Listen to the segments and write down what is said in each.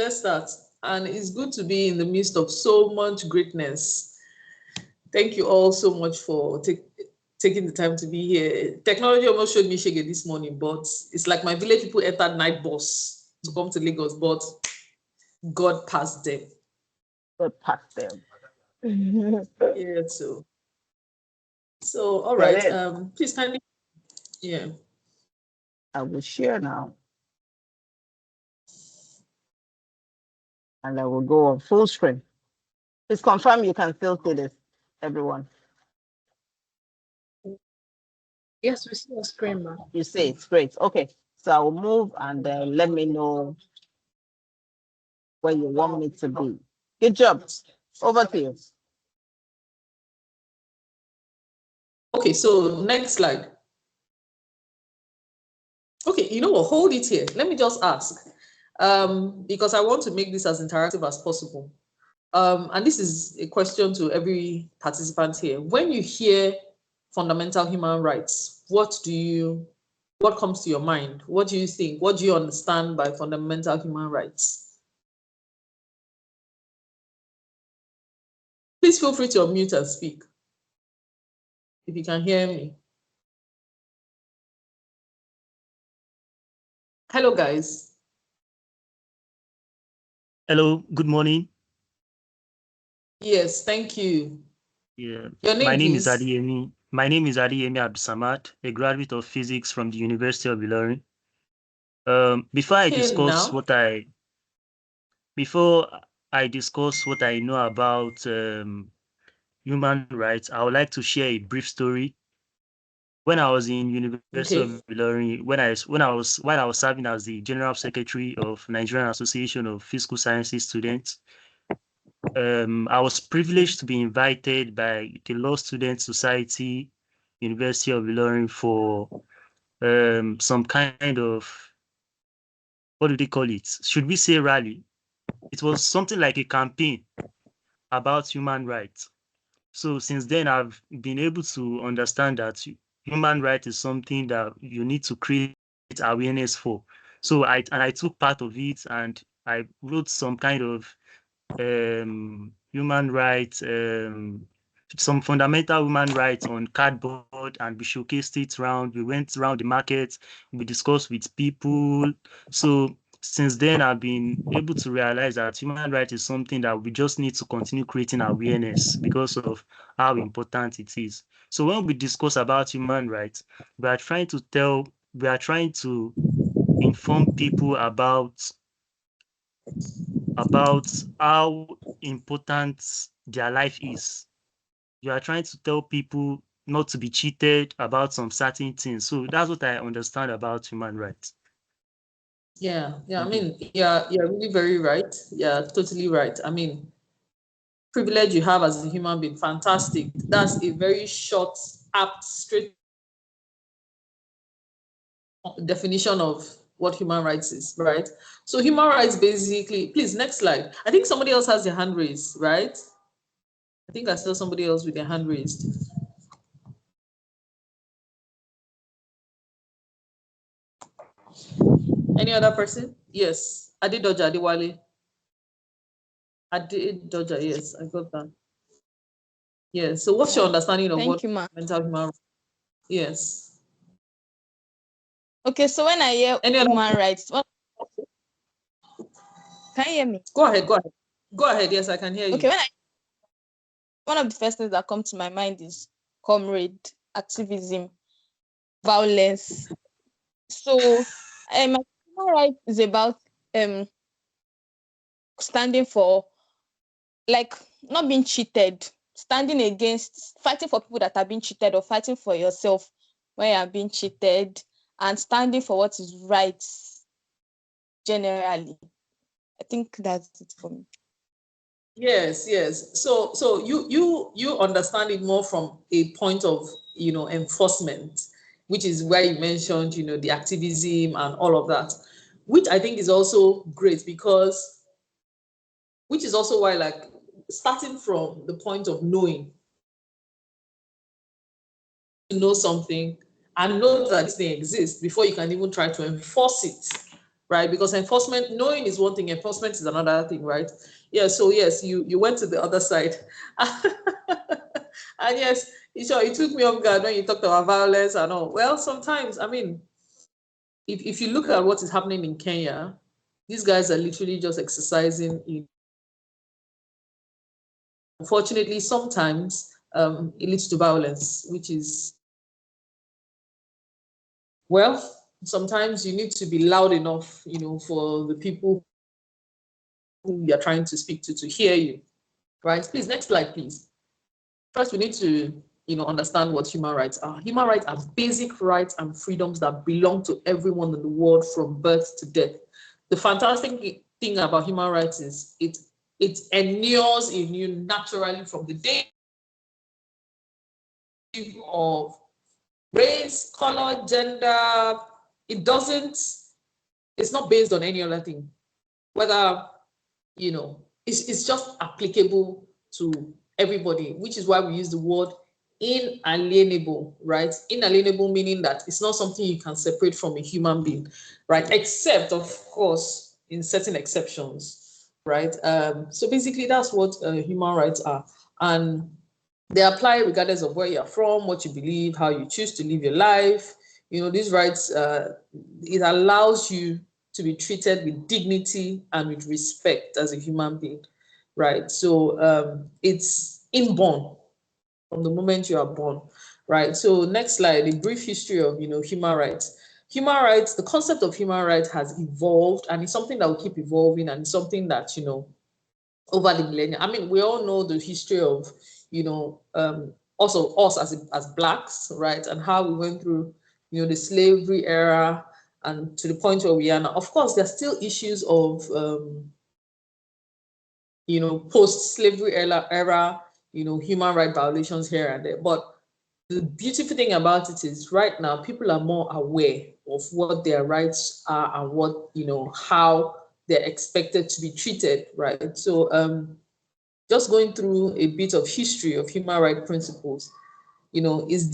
let's start. And it's good to be in the midst of so much greatness. Thank you all so much for taking the time to be here. Technology almost showed me Shege this morning, but it's like my village people entered night bus to come to Lagos, but God passed them. God passed them. Yeah, so all right. Please kindly, yeah. I will share now, and I will go on full screen. Please confirm you can still see this, everyone. Yes, we see a screen, ma. You see it's great. Okay, so I will move and let me know where you want me to be. Good job. Over to you. Okay, so next slide. Okay, you know what? Hold it here. Let me just ask, because I want to make this as interactive as possible. And this is a question to every participant here. When you hear fundamental human rights, what comes to your mind? What do you think? What do you understand by fundamental human rights? Please feel free to unmute and speak if you can hear me. Hello, guys. Hello, good morning. Yes, thank you. Yeah, Your name, my name is please? Adiyemi. My name is Adiyemi Abdusamad, a graduate of physics from the University of Ilorin. Before I discuss what I know about human rights, I would like to share a brief story. When I was in University Okay. of Ilorin, while I was serving as the General Secretary of Nigerian Association of Physical Sciences Students, I was privileged to be invited by the Law Student Society, University of Ilorin, for some kind of, what do they call it? Should we say rally? It was something like a campaign about human rights. So since then, I've been able to understand that human rights is something that you need to create awareness for. So I took part of it, and I wrote some kind of human rights, some fundamental human rights on cardboard, and we showcased it around. We went around the market, we discussed with people. So since then, I've been able to realize that human rights is something that we just need to continue creating awareness because of how important it is. So when we discuss about human rights, we are trying to inform people about how important their life is. You are trying to tell people not to be cheated about some certain things. So that's what I understand about human rights. Yeah. I mean, you're really very right. Yeah, totally right. I mean, privilege you have as a human being, fantastic. That's a very short, apt, straight definition of what human rights is, right? So human rights basically, please, next slide. I think somebody else has their hand raised, right? I think I saw somebody else with their hand raised. Any other person? Yes. Adedoja Adewale. Adedoja, yes, I got that. Yes. So what's your understanding of what mental human rights? Yes. Okay, so when I hear human rights, can you hear me? Go ahead. Yes, I can hear you. Okay, one of the first things that come to my mind is comrade, activism, violence. So human rights is about standing for, like, not being cheated, standing against, fighting for people that are being cheated, or fighting for yourself when you are being cheated, and standing for what is right generally. I think that's it for me. Yes. So you understand it more from a point of enforcement, which is where you mentioned the activism and all of that, which I think is also great, because which is also why, like, starting from the point of knowing, know something and know that this thing exists before you can even try to enforce it, right? Because enforcement, knowing is one thing, enforcement is another thing, right? Yeah, so yes, you went to the other side. And yes, sure, it took me off guard when you talked about violence and all. Well, sometimes, I mean, if you look at what is happening in Kenya, these guys are literally just exercising in. Unfortunately, sometimes it leads to violence, which is, well, sometimes you need to be loud enough, for the people who you're trying to speak to hear you, right? Please, next slide, please. First, we need to, understand what human rights are. Human rights are basic rights and freedoms that belong to everyone in the world from birth to death. The fantastic thing about human rights is it endures in you naturally from the day of race, color, gender. It's not based on any other thing. Whether, it's just applicable to everybody, which is why we use the word inalienable, right? Inalienable meaning that it's not something you can separate from a human being, right? Except, of course, in certain exceptions, right? So basically, that's what human rights are. And they apply regardless of where you're from, what you believe, how you choose to live your life. These rights, it allows you to be treated with dignity and with respect as a human being, right? So it's inborn from the moment you are born, right? So next slide, a brief history of, human rights. Human rights, the concept of human rights has evolved, and it's something that will keep evolving, and it's something that, over the millennia. I mean, we all know the history of, also us as Blacks, right? And how we went through, the slavery era and to the point where we are now. Of course, there's still issues of, post-slavery era, human rights violations here and there. But the beautiful thing about it is right now, people are more aware of what their rights are and what, how they're expected to be treated, right? So just going through a bit of history of human rights principles, is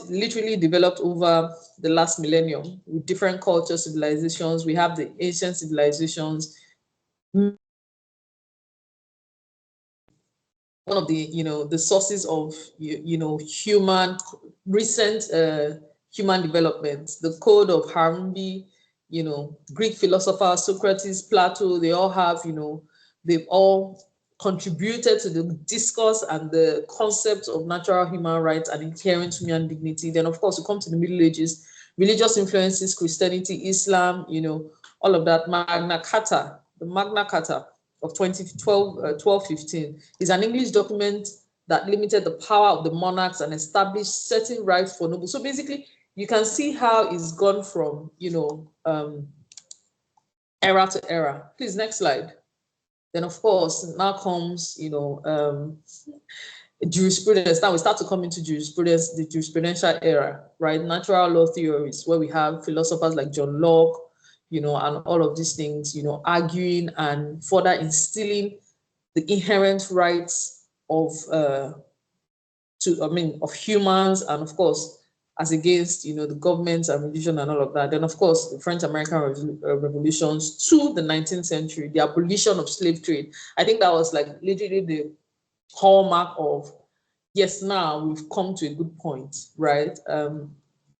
literally developed over the last millennium with different cultures, civilizations. We have the ancient civilizations. One of the, the sources of, recent human development, the Code of Hammurabi, Greek philosophers, Socrates, Plato, they all have, they've all contributed to the discourse and the concept of natural human rights and inherent human dignity. Then, of course, we come to the Middle Ages, religious influences, Christianity, Islam, all of that. Magna Carta, the Magna Carta of 1215 is an English document that limited the power of the monarchs and established certain rights for nobles. So basically, you can see how it's gone from, era to era. Please, next slide. Then, of course, now comes, jurisprudence. Now we start to come into jurisprudence, the jurisprudential era, right? Natural law theories, where we have philosophers like John Locke, and all of these things, arguing and further instilling the inherent rights of of humans, and of course, as against, the governments and religion and all of that. Then, of course, the French American revolutions to the 19th century, the abolition of slave trade. I think that was like literally the hallmark of, yes, now we've come to a good point, right?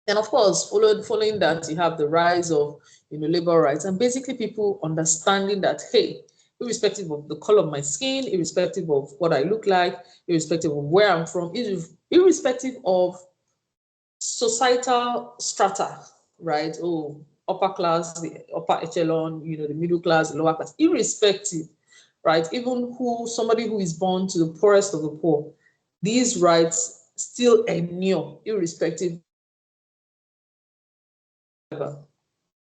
And of course, following that, you have the rise of, labor rights, and basically people understanding that, hey, irrespective of the color of my skin, irrespective of what I look like, irrespective of where I'm from, irrespective of societal strata, right? Oh, upper class, the upper echelon, the middle class, the lower class, irrespective, right? Even somebody who is born to the poorest of the poor, these rights still endure, irrespective.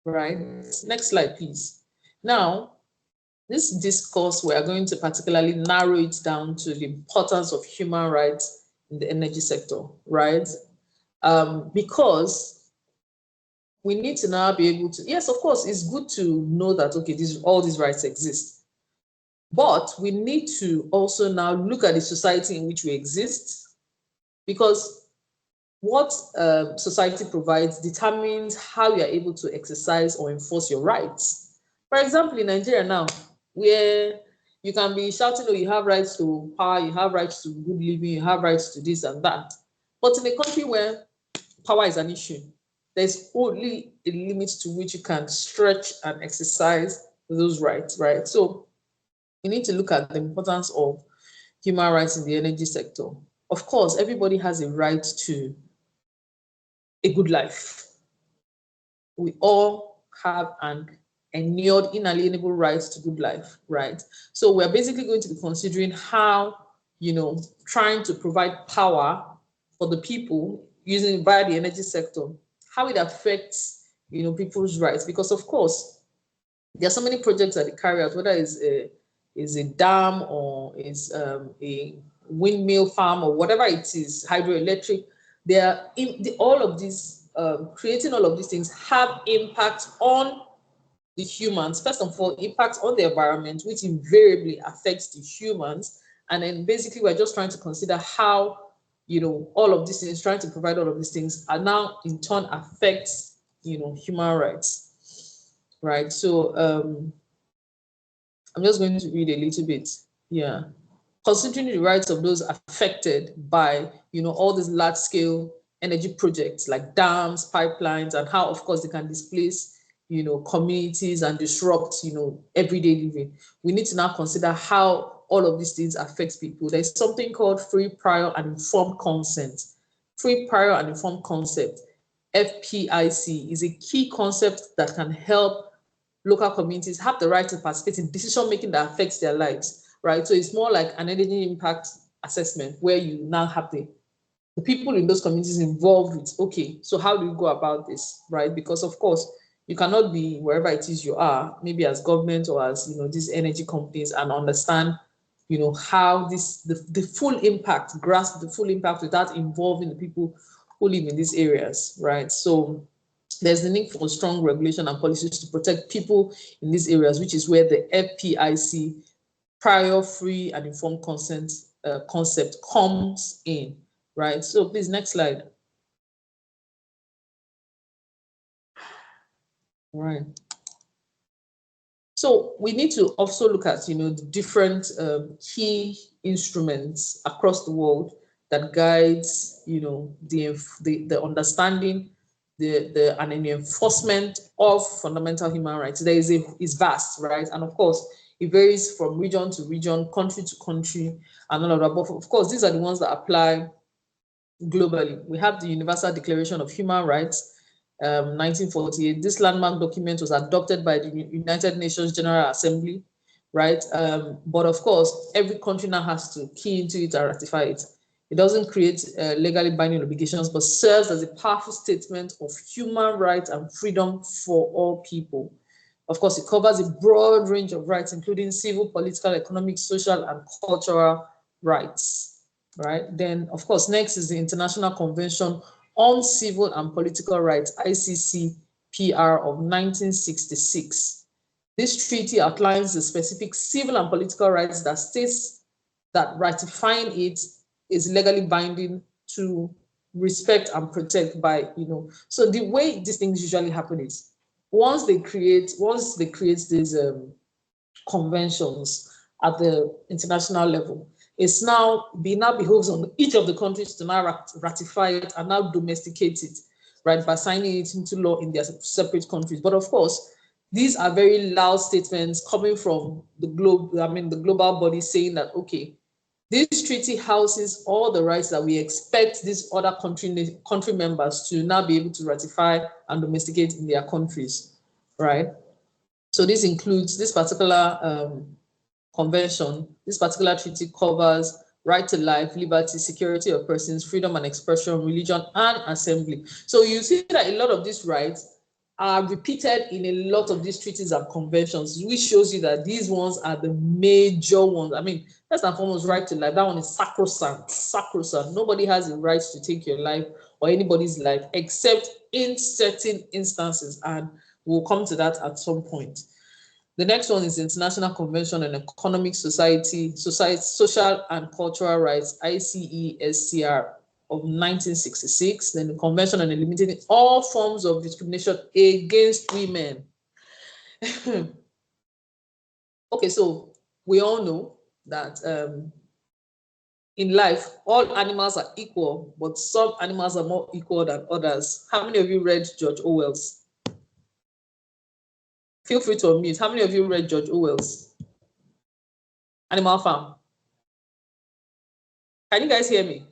Right? Next slide, please. Now, this discourse, we are going to particularly narrow it down to the importance of human rights in the energy sector, right? Because we need to now be able to, yes, of course, it's good to know that, okay, all these rights exist. But we need to also now look at the society in which we exist, because what society provides determines how you are able to exercise or enforce your rights. For example, in Nigeria now, where you can be shouting, oh, you have rights to power, you have rights to good living, you have rights to this and that. But in a country where power is an issue, there's only a limit to which you can stretch and exercise those rights, right? So we need to look at the importance of human rights in the energy sector. Of course, everybody has a right to a good life. We all have an endured inalienable right to good life, right? So we're basically going to be considering how, trying to provide power for the people using via the energy sector, how it affects, people's rights. Because of course, there are so many projects that they carry out, whether it's a dam or is a windmill farm or whatever it is, hydroelectric. All of these creating all of these things have impact on the humans. First of all, impact on the environment, which invariably affects the humans. And then basically, we're just trying to consider how all of these things, trying to provide all of these things, are now in turn affects human rights, right? So I'm just going to read a little bit. Yeah. Considering the rights of those affected by, all these large scale energy projects like dams, pipelines, and how, of course, they can displace, communities and disrupt, everyday living. We need to now consider how all of these things affect people. There's something called free, prior, and informed consent. Free, prior, and informed consent, FPIC, is a key concept that can help local communities have the right to participate in decision making that affects their lives, right? So it's more like an energy impact assessment where you now have the people in those communities involved with, okay, so how do you go about this, right? Because of course, you cannot be wherever it is you are, maybe as government or as, these energy companies, and understand, how the full impact, grasp the full impact without involving the people who live in these areas, right? So there's the need for strong regulation and policies to protect people in these areas, which is where the FPIC, prior, free, and informed consent concept comes in, right? So please, next slide. All right. So we need to also look at, the different key instruments across the world that guides, the understanding, and the enforcement of fundamental human rights. Is vast, right? And of course, it varies from region to region, country to country, and all of that. But of course, these are the ones that apply globally. We have the Universal Declaration of Human Rights, 1948. This landmark document was adopted by the United Nations General Assembly, right? But of course, every country now has to key into it and ratify it. It doesn't create legally binding obligations, but serves as a powerful statement of human rights and freedom for all people. Of course, it covers a broad range of rights, including civil, political, economic, social, and cultural rights, right? Then, of course, next is the International Convention on Civil and Political Rights, ICCPR of 1966. This treaty outlines the specific civil and political rights that states that ratifying it is legally binding to respect and protect by, So the way these things usually happen is once they create these conventions at the international level, now behoves on each of the countries to now ratify it and now domesticate it, right, by signing it into law in their separate countries. But of course, these are very loud statements coming from the global body saying that, okay, this treaty houses all the rights that we expect these other country members to now be able to ratify and domesticate in their countries, right? So this includes this particular convention. This particular treaty covers right to life, liberty, security of persons, freedom and expression, religion, and assembly. So you see that a lot of these rights are repeated in a lot of these treaties and conventions, which shows you that these ones are the major ones. I mean, first and foremost, right to life. That one is sacrosanct, sacrosanct. Nobody has the right to take your life or anybody's life except in certain instances, and we'll come to that at some point. The next one is the International Convention on Economic Social and Cultural Rights, ICESCR of 1966. Then the Convention on Eliminating All Forms of Discrimination Against Women. okay, so we all know that in life, all animals are equal, but some animals are more equal than others. How many of you read George Orwell's? Feel free to unmute. How many of you read George Orwell's Animal Farm? Can you guys hear me?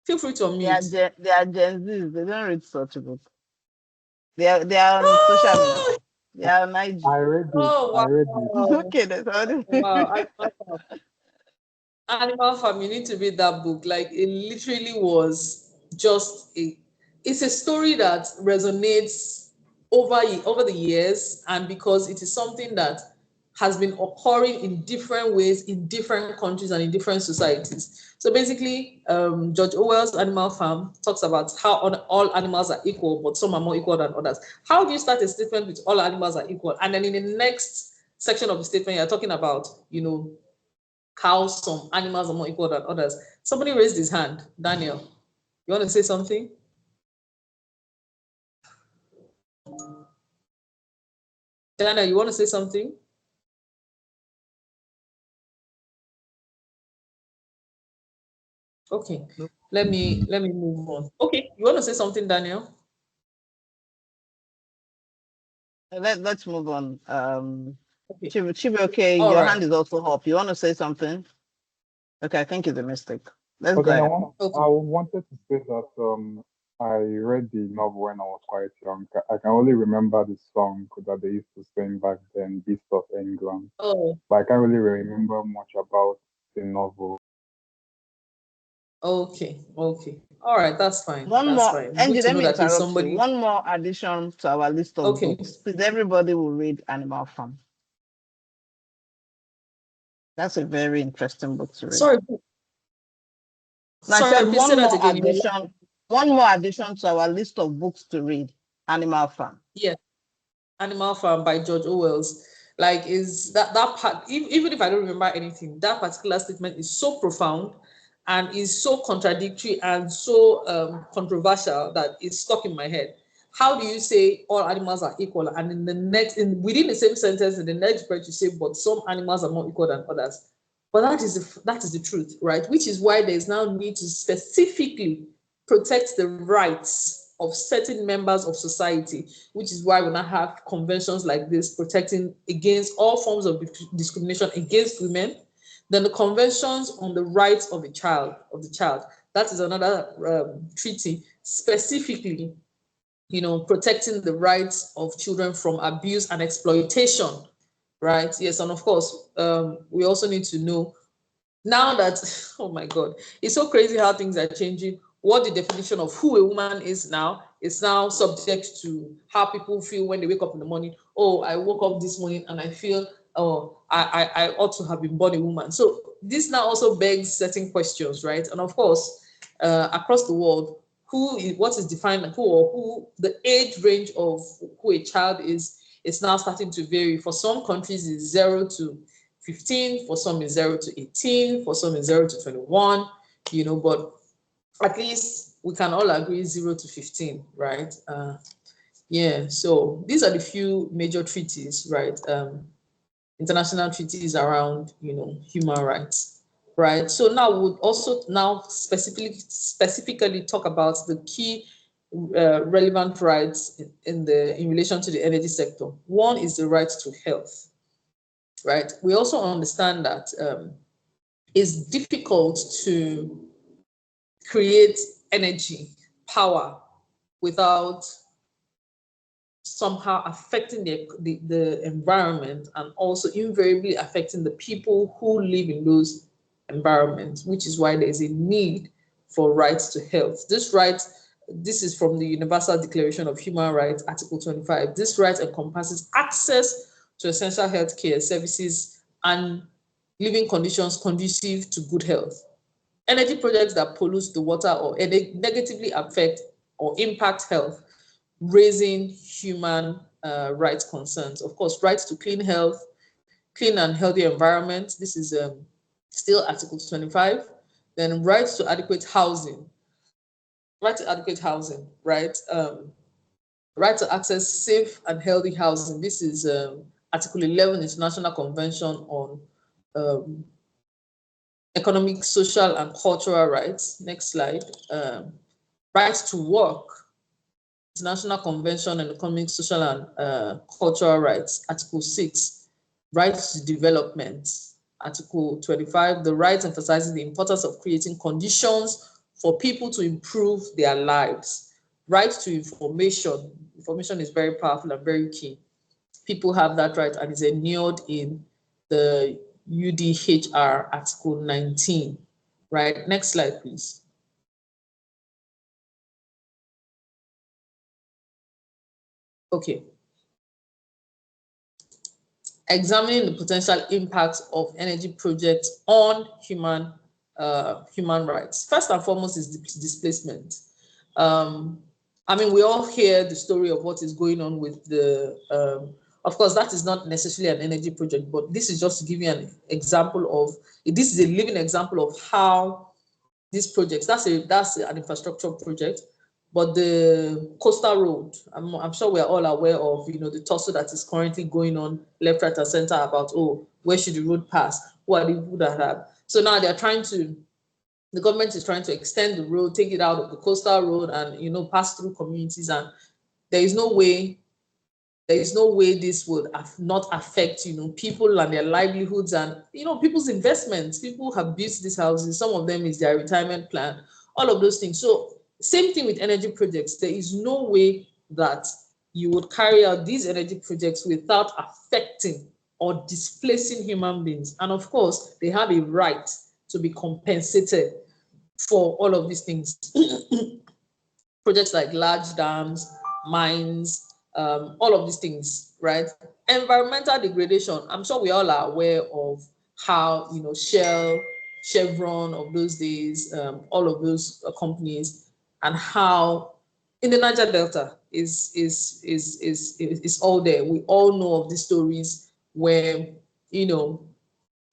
Feel free to unmute. They are Gen Zs. They don't read such books. They are on social media. They are on IG. I read it. Oh, wow. I read it. Okay, that's all. Wow. Animal Farm, you need to read that book. Like, it literally was just it's a story that resonates over the years, and because it is something that has been occurring in different ways in different countries and in different societies. So basically, George Orwell's Animal Farm talks about how all animals are equal, but some are more equal than others. How do you start a statement with all animals are equal? And then in the next section of the statement, you're talking about, how some animals are more equal than others. Somebody raised his hand. Daniel, you want to say something? Daniel, you want to say something? Okay, Nope. let me move on. Okay, you want to say something, Daniel? Let's move on. Okay. Chibi, okay, All your right. hand is also up. You want to say something? Okay, I think it's a mistake. Let's Okay, go ahead. I wanted to say that I read the novel when I was quite young. I can only remember the song that they used to sing back then, Beast of England. Oh, But I can't really remember much about the novel. okay. All right, that's fine. One That's more, fine. Angie, Good to let know me that there's interrupt you. somebody. One more addition to our list of Okay. books. Please, everybody will read Animal Farm. That's a very interesting book to read. Sorry. Now, I said Please say that again. one more addition to our list of books to read, Animal Farm. Yeah. Animal Farm by George Orwell's. Like, is that part, even if I don't remember anything, that particular statement is so profound and is so contradictory and so controversial that it's stuck in my head. How do you say all animals are equal, and in the next, within the same sentence, in the next breath you say, but some animals are more equal than others? But that is the truth, right? Which is why there is now need to specifically protect the rights of certain members of society, which is why we now have conventions like this protecting against all forms of discrimination against women. Then the conventions on the rights of the child, that is another treaty specifically, protecting the rights of children from abuse and exploitation, right? Yes, and of course, we also need to know now that, oh my God, it's so crazy how things are changing. What the definition of who a woman is now is now subject to how people feel when they wake up in the morning. Oh, I woke up this morning and I feel, oh, I ought to have been born a woman. So this now also begs certain questions, right? And of course, across the world, what is defined who the age range of who a child is now starting to vary. For some countries, it's 0 to 15, for some is 0 to 18, for some is 0 to 21, but at least we can all agree 0 to 15, right? Yeah, so these are the few major treaties, right? International treaties around, human rights, right? So now we'll also now specifically talk about the key relevant rights in relation to the energy sector. One is the right to health, right? We also understand that it's difficult to create energy, power, without somehow affecting the environment and also invariably affecting the people who live in those environments, which is why there's a need for rights to health. This is from the Universal Declaration of Human Rights, Article 25. This right encompasses access to essential healthcare services and living conditions conducive to good health. Energy projects that pollute the water or negatively affect or impact health, raising human rights concerns. Of course, rights to clean and healthy environment. This is still Article 25. Then rights to adequate housing. Right to adequate housing, right? Right to access safe and healthy housing. This is Article 11 International Convention on Economic, Social, and Cultural Rights. Next slide. Right to work. International Convention on Economic, Social, and Cultural Rights. Article 6. Right to development. Article 25. The right emphasizes the importance of creating conditions for people to improve their lives. Right to information. Information is very powerful and very key. People have that right and is enshrined in the UDHR Article 19. Right, next slide, please. Okay. Examining the potential impacts of energy projects on human rights. First and foremost is displacement. I mean, we all hear the story of what is going on with the, of course, that is not necessarily an energy project, but this is just to give you an example of, this is a living example of how these projects, that's an infrastructure project, but the coastal road, I'm sure we're all aware of, the tussle that is currently going on left, right, and center about, oh, where should the road pass? Who are the people that have? So now they're the government is trying to extend the road, take it out of the coastal road and, pass through communities. And there is no way this would not affect, people and their livelihoods and, people's investments. People have built these houses. Some of them is their retirement plan, all of those things. So same thing with energy projects. There is no way that you would carry out these energy projects without affecting or displacing human beings. And of course, they have a right to be compensated for all of these things. Projects like large dams, mines, all of these things, right? Environmental degradation. I'm sure we all are aware of how, Shell, Chevron of those days, all of those companies, and how in the Niger Delta is all there. We all know of these stories where,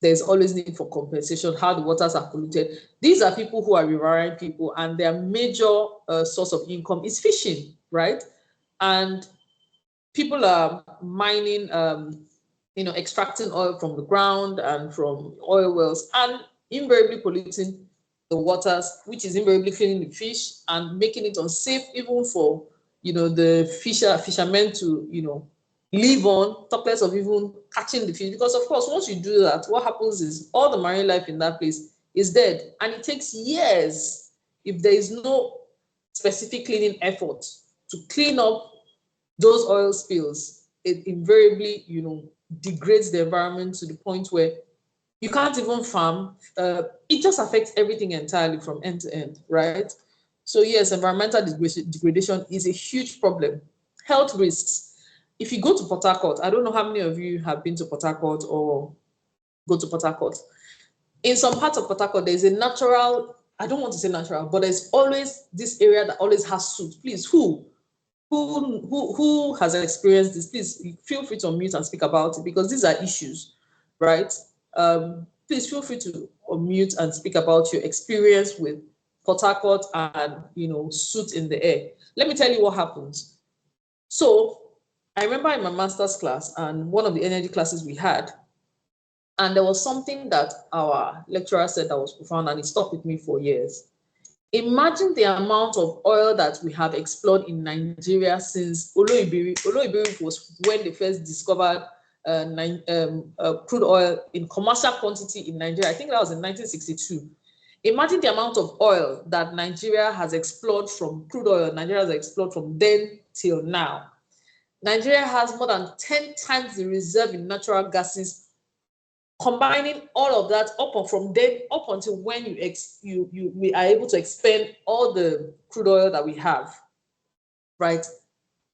there's always need for compensation, how the waters are polluted. These are people who are riverine people, and their major source of income is fishing, right? And people are mining, extracting oil from the ground and from oil wells, and invariably polluting the waters, which is invariably killing the fish and making it unsafe even for, the fishermen to, live on, talk less of even catching the fish. Because of course, once you do that, what happens is all the marine life in that place is dead. And it takes years, if there is no specific cleaning effort to clean up those oil spills, it invariably, degrades the environment to the point where you can't even farm. It just affects everything entirely from end to end, right? So yes, environmental degradation is a huge problem. Health risks. If you go to Port Harcourt, I don't know how many of you have been to Port Harcourt or go to Port Harcourt. In some parts of Port Harcourt, there's a natural, I don't want to say natural, but there's always this area that always has soot. Please, who has experienced this? Please feel free to unmute and speak about it, because these are issues, right? Please feel free to unmute and speak about your experience with Port Harcourt and, soot in the air. Let me tell you what happens. So I remember in my master's class and one of the energy classes we had, and there was something that our lecturer said that was profound, and it stuck with me for years. Imagine the amount of oil that we have explored in Nigeria since Oloibiri. Oloibiri was when they first discovered crude oil in commercial quantity in Nigeria. I think that was in 1962. Imagine the amount of oil that Nigeria has explored from crude oil. Nigeria has explored from then till now. Nigeria has more than 10 times the reserve in natural gases. Combining all of that from then up until when we are able to expend all the crude oil that we have, right,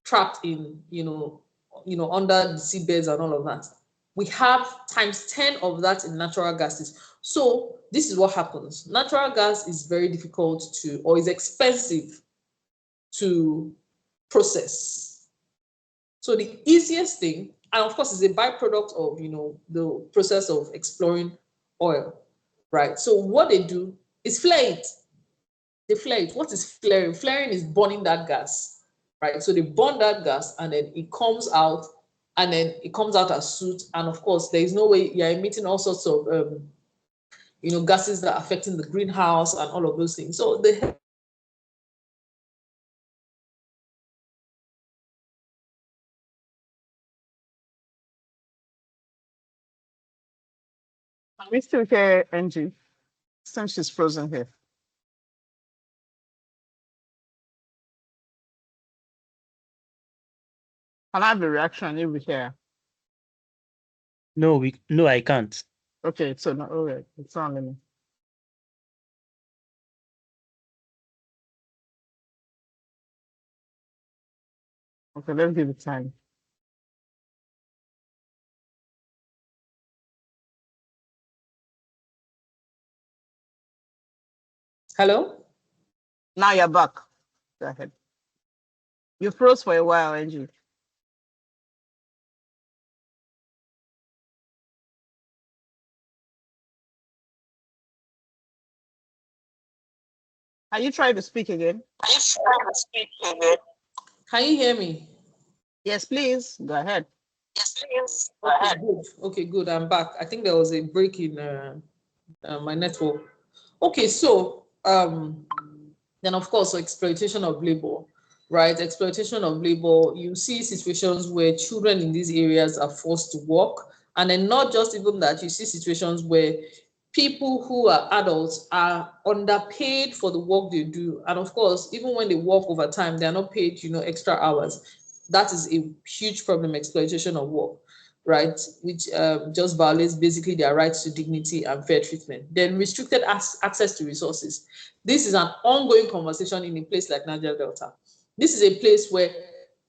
trapped in under the seabeds and all of that, we have times 10 of that in natural gases. So this is what happens. Natural gas is very difficult to, or is expensive to process. So the easiest thing, and of course, it's a byproduct of the process of exploring oil, right? So what they do is flare it. They flare it. What is flaring? Flaring is burning that gas, right? So they burn that gas, and then it comes out and then it comes out as soot. And of course, there is no way you're emitting all sorts of gases that are affecting the greenhouse and all of those things. So the Can we still hear Angie? Since she's frozen here. Can I have a reaction if we hear? No, I can't. Okay, so no, all right, it's on me. Okay, let's give it time. Hello? Now you're back. Go ahead. You froze for a while, Angie. Are you trying to speak again? Can you hear me? Yes, please. Go ahead. Okay, good. Okay, good. I'm back. I think there was a break in my network. Okay, so then of course exploitation of labor, right? Exploitation of labor. You see situations where children in these areas are forced to work, and then not just even that. You see situations where people who are adults are underpaid for the work they do, and of course, even when they work overtime, they are not paid, extra hours. That is a huge problem, exploitation of work, right? Which just violates basically their rights to dignity and fair treatment. Then restricted access to resources. This is an ongoing conversation in a place like Niger Delta. This is a place where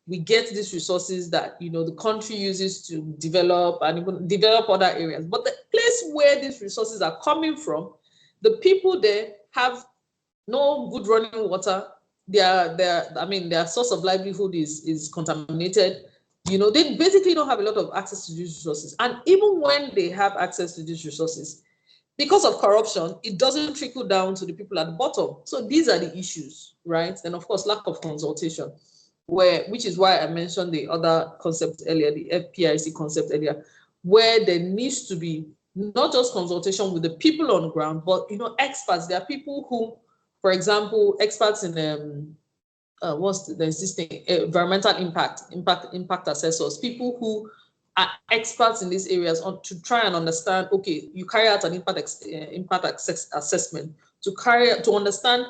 we get these resources that the country uses to develop and even develop other areas. But the place where these resources are coming from, the people there have no good running water. Their source of livelihood is contaminated. They basically don't have a lot of access to these resources. And even when they have access to these resources, because of corruption, it doesn't trickle down to the people at the bottom. So these are the issues, right? And of course, lack of consultation, which is why I mentioned the other concept earlier, the FPIC concept earlier, where there needs to be not just consultation with the people on the ground, but experts. There are people who, for example, experts in environmental impact assessors, people who are experts in these areas to try and understand. Okay, you carry out an impact assessment to understand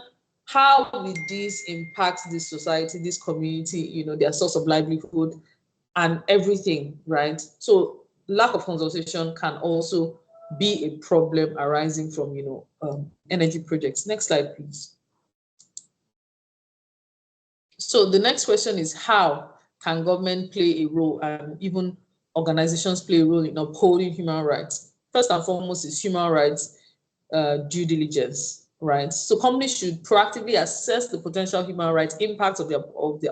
how will this impact this society, this community, their source of livelihood and everything, right? So lack of consultation can also be a problem arising from energy projects. Next slide, please. So the next question is, how can government play a role and even organizations play a role in upholding human rights? First and foremost is human rights due diligence, right? So companies should proactively assess the potential human rights impacts of their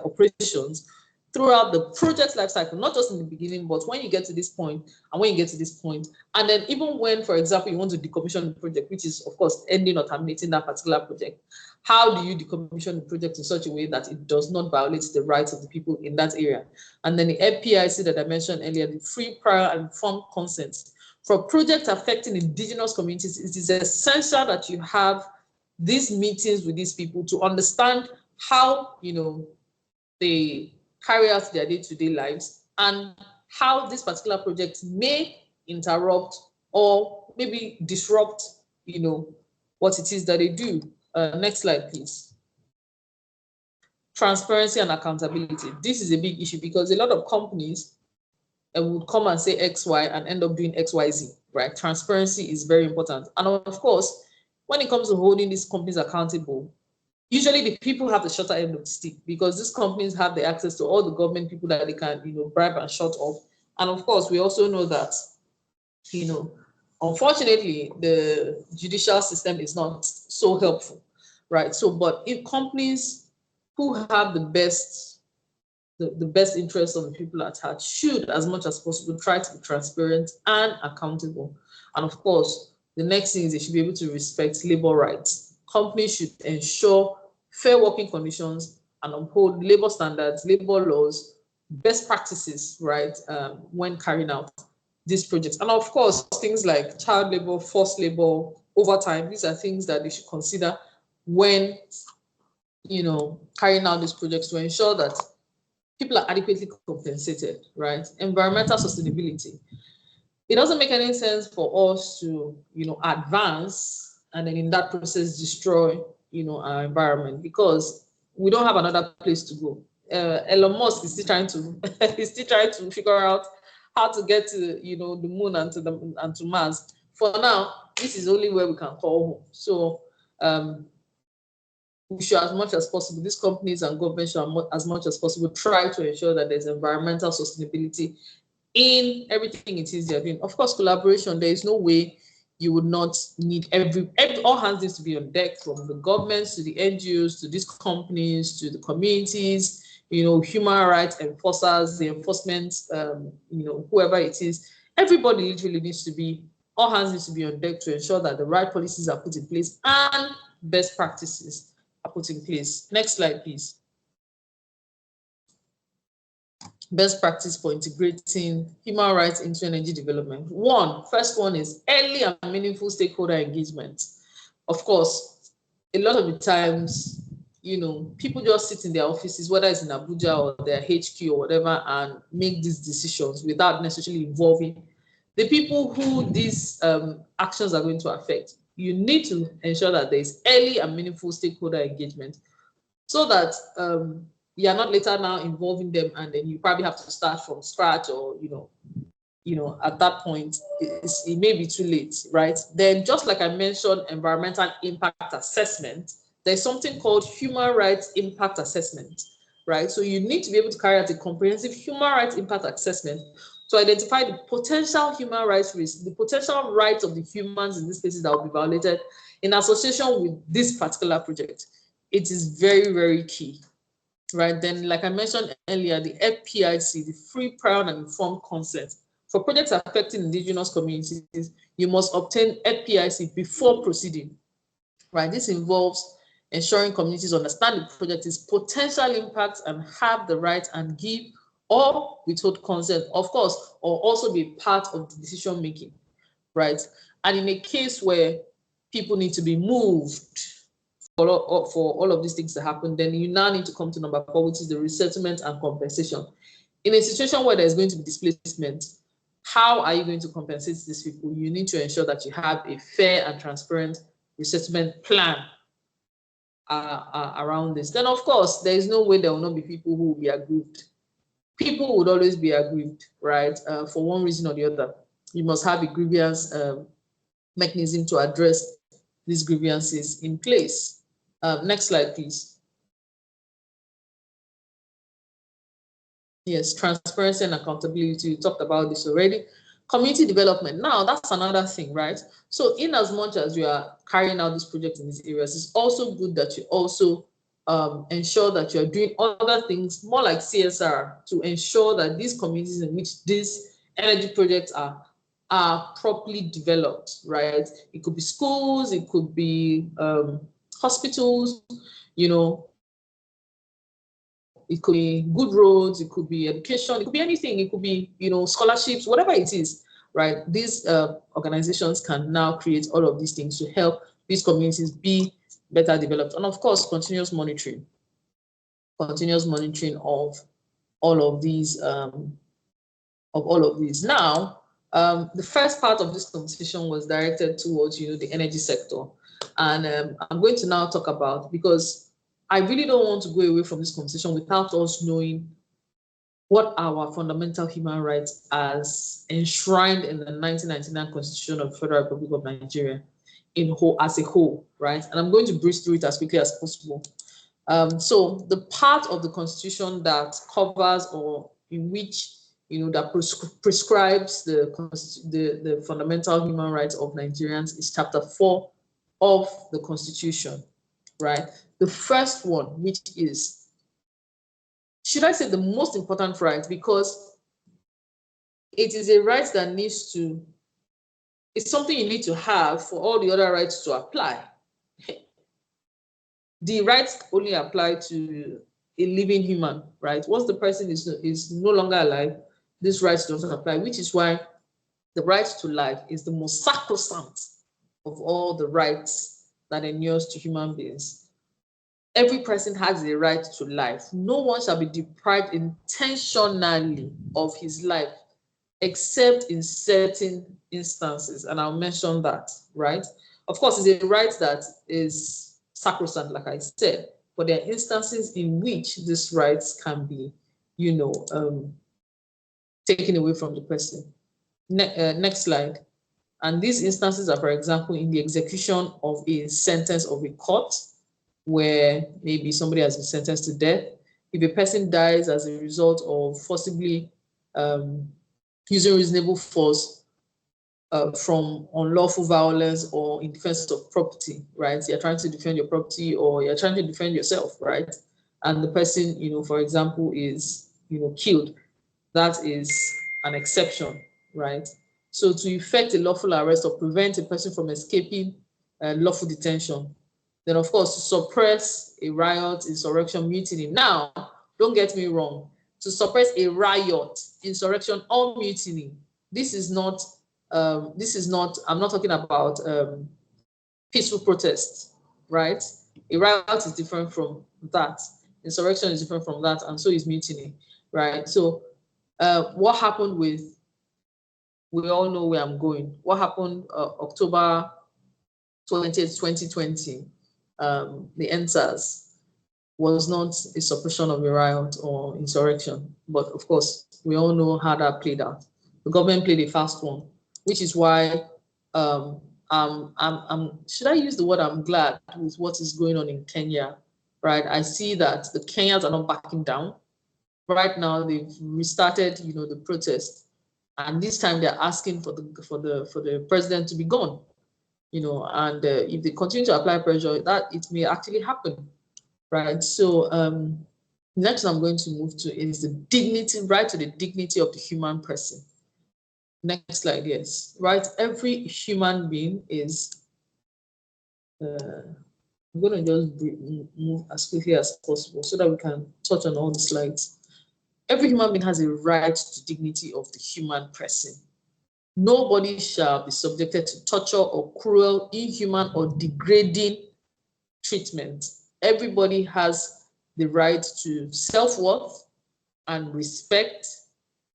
operations throughout the project lifecycle, not just in the beginning, but when you get to this point and when you get to this point. And then even when, for example, you want to decommission the project, which is, of course, ending or terminating that particular project, how do you decommission the project in such a way that it does not violate the rights of the people in that area? And then the FPIC that I mentioned earlier, the free, prior, and informed consent. For projects affecting indigenous communities, it is essential that you have these meetings with these people to understand how they carry out their day-to-day lives and how this particular project may interrupt or maybe disrupt what it is that they do. Next slide, please. Transparency and accountability. This is a big issue because a lot of companies would come and say XY and end up doing XYZ, right? Transparency is very important. And of course, when it comes to holding these companies accountable, usually the people have the shorter end of the stick because these companies have the access to all the government people that they can, bribe and shut off. And of course, we also know that, unfortunately, the judicial system is not so helpful, right? So, but if companies who have the best interests of the people at heart should, as much as possible, try to be transparent and accountable. And of course, the next thing is they should be able to respect labor rights. Companies should ensure fair working conditions and uphold labor standards, labor laws, best practices, right, when carrying out these projects. And of course, things like child labor, forced labor, overtime, these are things that they should consider when, carrying out these projects to ensure that people are adequately compensated, right? Environmental sustainability. It doesn't make any sense for us to, advance and then in that process destroy, our environment, because we don't have another place to go. Elon Musk is still trying to figure out how to get to, the moon and to Mars. For now, this is only where we can call home. So we should, as much as possible, these companies and governments should, as much as possible, try to ensure that there's environmental sustainability in everything it is they're doing. Of course, collaboration, there is no way you would not need every all hands needs to be on deck, from the governments to the NGOs to these companies to the communities, human rights enforcers, the enforcement, whoever it is. Everybody literally needs to be, all hands needs to be on deck to ensure that the right policies are put in place and best practices are put in place. Next slide, please. Best practice for integrating human rights into energy development. First one is early and meaningful stakeholder engagement. Of course, a lot of the times, people just sit in their offices, whether it's in Abuja or their HQ or whatever, and make these decisions without necessarily involving the people who these actions are going to affect. You need to ensure that there is early and meaningful stakeholder engagement, so that you are not later now involving them, and then you probably have to start from scratch, or at that point it may be too late, right? Then, just like I mentioned, environmental impact assessment, there's something called human rights impact assessment, right? So you need to be able to carry out a comprehensive human rights impact assessment to identify the potential human rights risks, the potential rights of the humans in these places that will be violated in association with this particular project. It is very, very key, right? Then, like I mentioned earlier, the FPIC, the free, prior, and informed consent. For projects affecting indigenous communities, you must obtain FPIC before proceeding, right? This involves ensuring communities understand the project's potential impacts and have the right and give or withhold consent, of course, or also be part of the decision making, right? And in a case where people need to be moved for all of these things to happen, then you now need to come to number 4, which is the resettlement and compensation. In a situation where there's going to be displacement, how are you going to compensate these people? You need to ensure that you have a fair and transparent resettlement plan around this. Then, of course, there is no way there will not be people who will be aggrieved. People would always be aggrieved, right? For one reason or the other. You must have a grievance mechanism to address these grievances in place. Next slide, please. Yes, transparency and accountability. We talked about this already. Community development. Now, that's another thing, right? So in as much as you are carrying out this project in these areas, it's also good that you also ensure that you're doing other things, more like CSR, to ensure that these communities in which these energy projects are properly developed, right? It could be schools, it could be hospitals, it could be good roads, it could be education, it could be anything, it could be, scholarships, whatever it is, right? These organizations can now create all of these things to help these communities be better developed. And of course, continuous monitoring of all of these, Now, the first part of this conversation was directed towards, the energy sector. And I'm going to now talk about, because I really don't want to go away from this conversation without us knowing what our fundamental human rights as enshrined in the 1999 Constitution of the Federal Republic of Nigeria as a whole, right? And I'm going to breeze through it as quickly as possible. So the part of the Constitution that covers, or in which, that prescribes the fundamental human rights of Nigerians is Chapter 4 of the Constitution, right? The first one, which is, should I say, the most important right, because it is a right that needs to, it's something you need to have for all the other rights to apply. The rights only apply to a living human, right? Once the person is no longer alive, this right doesn't apply, which is why the right to life is the most sacrosanct of all the rights that inures to human beings. Every person has a right to life. No one shall be deprived intentionally of his life, except in certain instances. And I'll mention that, right? Of course, it's a right that is sacrosanct, like I said, but there are instances in which these rights can be, taken away from the person. Next slide. And these instances are, for example, in the execution of a sentence of a court, where maybe somebody has been sentenced to death. If a person dies as a result of forcibly using reasonable force from unlawful violence or in defense of property, right? You're trying to defend your property or you're trying to defend yourself, right? And the person, for example, is, killed. That is an exception, right? So to effect a lawful arrest or prevent a person from escaping lawful detention, then of course to suppress a riot, insurrection, mutiny. Now, don't get me wrong, to suppress a riot, insurrection, or mutiny, this is not, I'm not talking about peaceful protests, right? A riot is different from that. Insurrection is different from that, and so is mutiny, right? So what happened with, we all know where I'm going. What happened October 20th, 2020, the NSAS was not a suppression of a riot or insurrection, but of course, we all know how that played out. The government played a fast one, which is why should I use the word I'm glad with what is going on in Kenya, right? I see that the Kenyans are not backing down. Right now, they've restarted, the protest, and this time they're asking for the president to be gone, and if they continue to apply pressure, that it may actually happen, right? So next I'm going to move to is the dignity, right to the dignity of the human person. Next slide, yes, right. Every human being is. I'm going to just move as quickly as possible so that we can touch on all the slides. Every human being has a right to dignity of the human person. Nobody shall be subjected to torture or cruel, inhuman, or degrading treatment. Everybody has the right to self-worth and respect.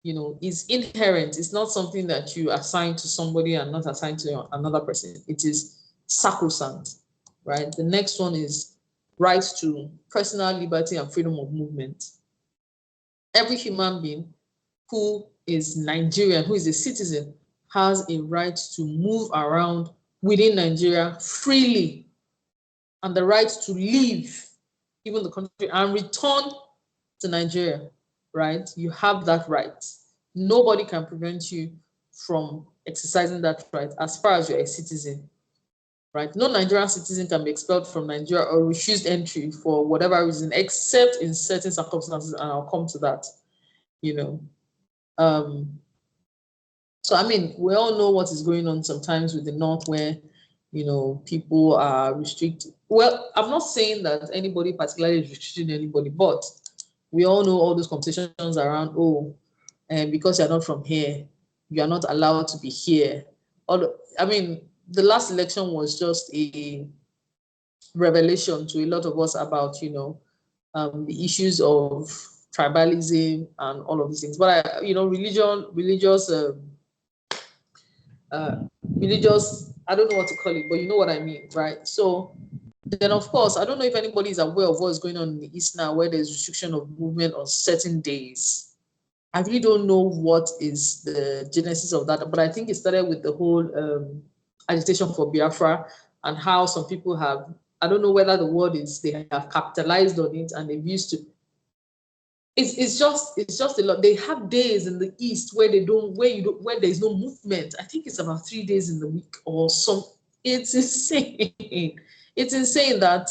Is inherent. It's not something that you assign to somebody and not assign to another person. It is sacrosanct, right? The next one is right to personal liberty and freedom of movement. Every human being who is Nigerian, who is a citizen, has a right to move around within Nigeria freely, and the right to leave even the country and return to Nigeria, right? You have that right. Nobody can prevent you from exercising that right as far as you're a citizen, right? No Nigerian citizen can be expelled from Nigeria or refused entry for whatever reason, except in certain circumstances, and I'll come to that, So, I mean, we all know what is going on sometimes with the North where, people are restricted. Well, I'm not saying that anybody particularly is restricting anybody, but we all know all those conversations around, and because you're not from here, you are not allowed to be here. I mean, the last election was just a revelation to a lot of us about, the issues of tribalism and all of these things. But religious, I don't know what to call it, but you know what I mean, right? So then, of course, I don't know if anybody is aware of what is going on in the East now, where there's restriction of movement on certain days. I really don't know what is the genesis of that, but I think it started with the whole agitation for Biafra and how some people have, I don't know whether the word is they have capitalized on it and they've used to. It's just a lot. They have days in the East where where there's no movement. I think it's about 3 days in the week or some. It's insane. It's insane that,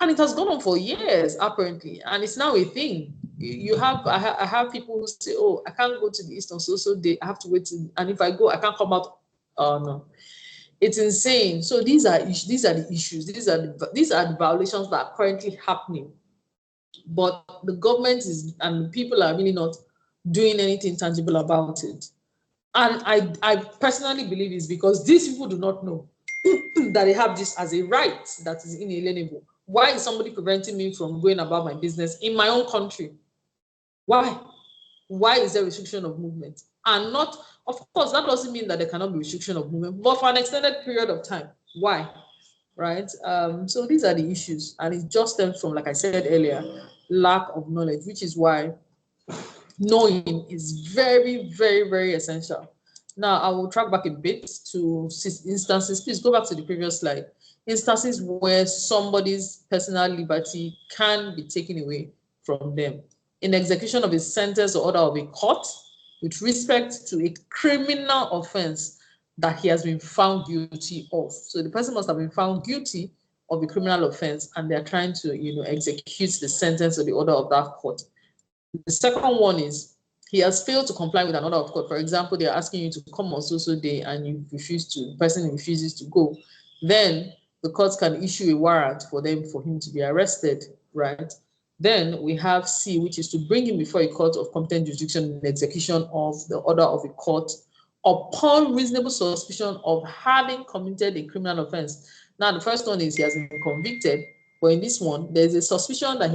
and it has gone on for years apparently, and it's now a thing. I have people who say, "Oh, I can't go to the East on so day. I have to wait, and if I go, I can't come out." Oh no, it's insane. So these are the issues. These are the violations that are currently happening. but the government is and people are really not doing anything tangible about it. And I personally believe it's because these people do not know that they have this as a right that is inalienable. Why is somebody preventing me from going about my business in my own country? Why? Why is there restriction of movement? And not, of course, that doesn't mean that there cannot be restriction of movement, but for an extended period of time. Why? Right? So these are the issues, and it just stems from, like I said earlier, lack of knowledge, which is why knowing is very, very, very essential. Now, I will track back a bit to instances. Please go back to the previous slide. Instances where somebody's personal liberty can be taken away from them in execution of a sentence or order of a court with respect to a criminal offense that he has been found guilty of. So the person must have been found guilty of a criminal offense, and they're trying to, execute the sentence or the order of that court. The second one is he has failed to comply with an order of court. For example, they are asking you to come on so day and you refuse to, the person refuses to go. Then the court can issue a warrant for him to be arrested, right? Then we have C, which is to bring him before a court of competent jurisdiction in execution of the order of a court upon reasonable suspicion of having committed a criminal offense. Now, the first one is he has been convicted, but in this one, there's a suspicion that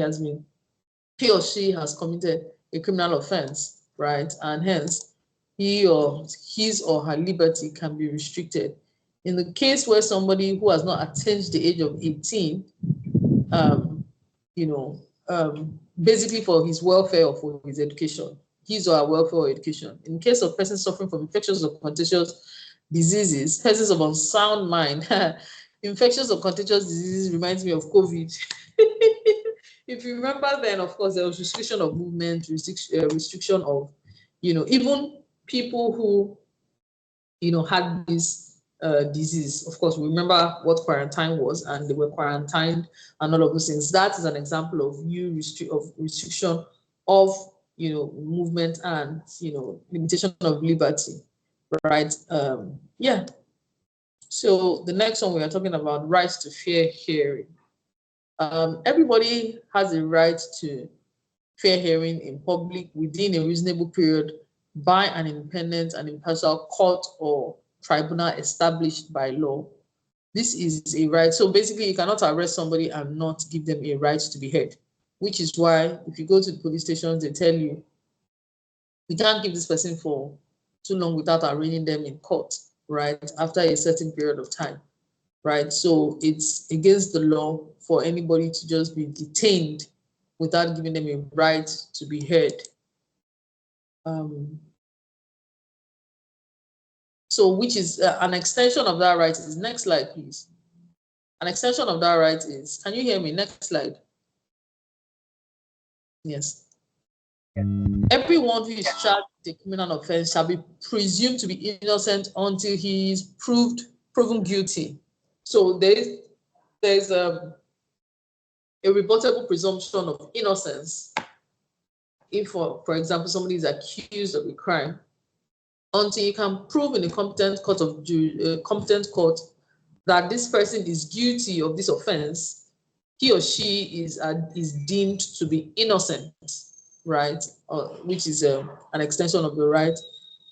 he or she has committed a criminal offense, right? And hence, his or her liberty can be restricted. In the case where somebody who has not attained the age of 18, basically for his welfare or for his education, his or her welfare or education. In case of persons suffering from infectious or contagious diseases, persons of unsound mind, infectious or contagious diseases reminds me of COVID. If you remember, then of course there was restriction of movement, restriction of, even people who, had this disease. Of course, we remember what quarantine was, and they were quarantined and all of those things. That is an example of restriction of, movement and, limitation of liberty, right? Yeah. So the next one we are talking about, rights to fair hearing. Everybody has a right to fair hearing in public within a reasonable period by an independent and impartial court or tribunal established by law. This is a right. So basically, you cannot arrest somebody and not give them a right to be heard, which is why if you go to the police stations, they tell you, you can't keep this person for too long without arraigning them in court, right, after a certain period of time. Right, so it's against the law for anybody to just be detained without giving them a right to be heard. So which is an extension of that right is, next slide, please. An extension of that right is, can you hear me? Next slide. Yes. Everyone who is charged with a criminal offense shall be presumed to be innocent until he is proven guilty. So there's a rebuttable presumption of innocence if, for example, somebody is accused of a crime, until you can prove in a competent court that this person is guilty of this offense, he or she is deemed to be innocent, right? Which is an extension of the right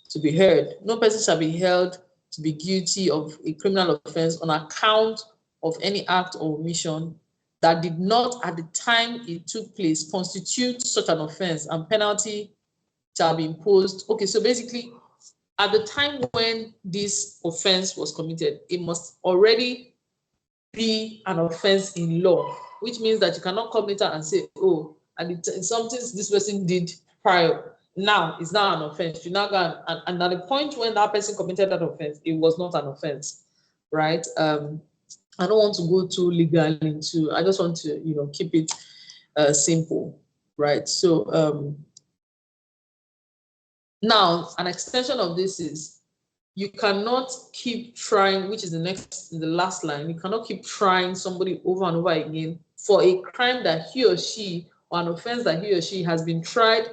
to be heard. No person shall be held to be guilty of a criminal offense on account of any act or omission that did not, at the time it took place, constitute such an offense, and penalty shall be imposed. Okay, so basically, at the time when this offense was committed, it must already be an offense in law, which means that you cannot come later and say, oh, and it's something this person did prior. Now it's not an offense. You now go and at the point when that person committed that offense, it was not an offense, right? I don't want to go too legal into. I just want to, keep it simple, right? So now an extension of this is, you cannot keep trying, which is the last line. You cannot keep trying somebody over and over again for a crime that he or she, or an offense that he or she has been tried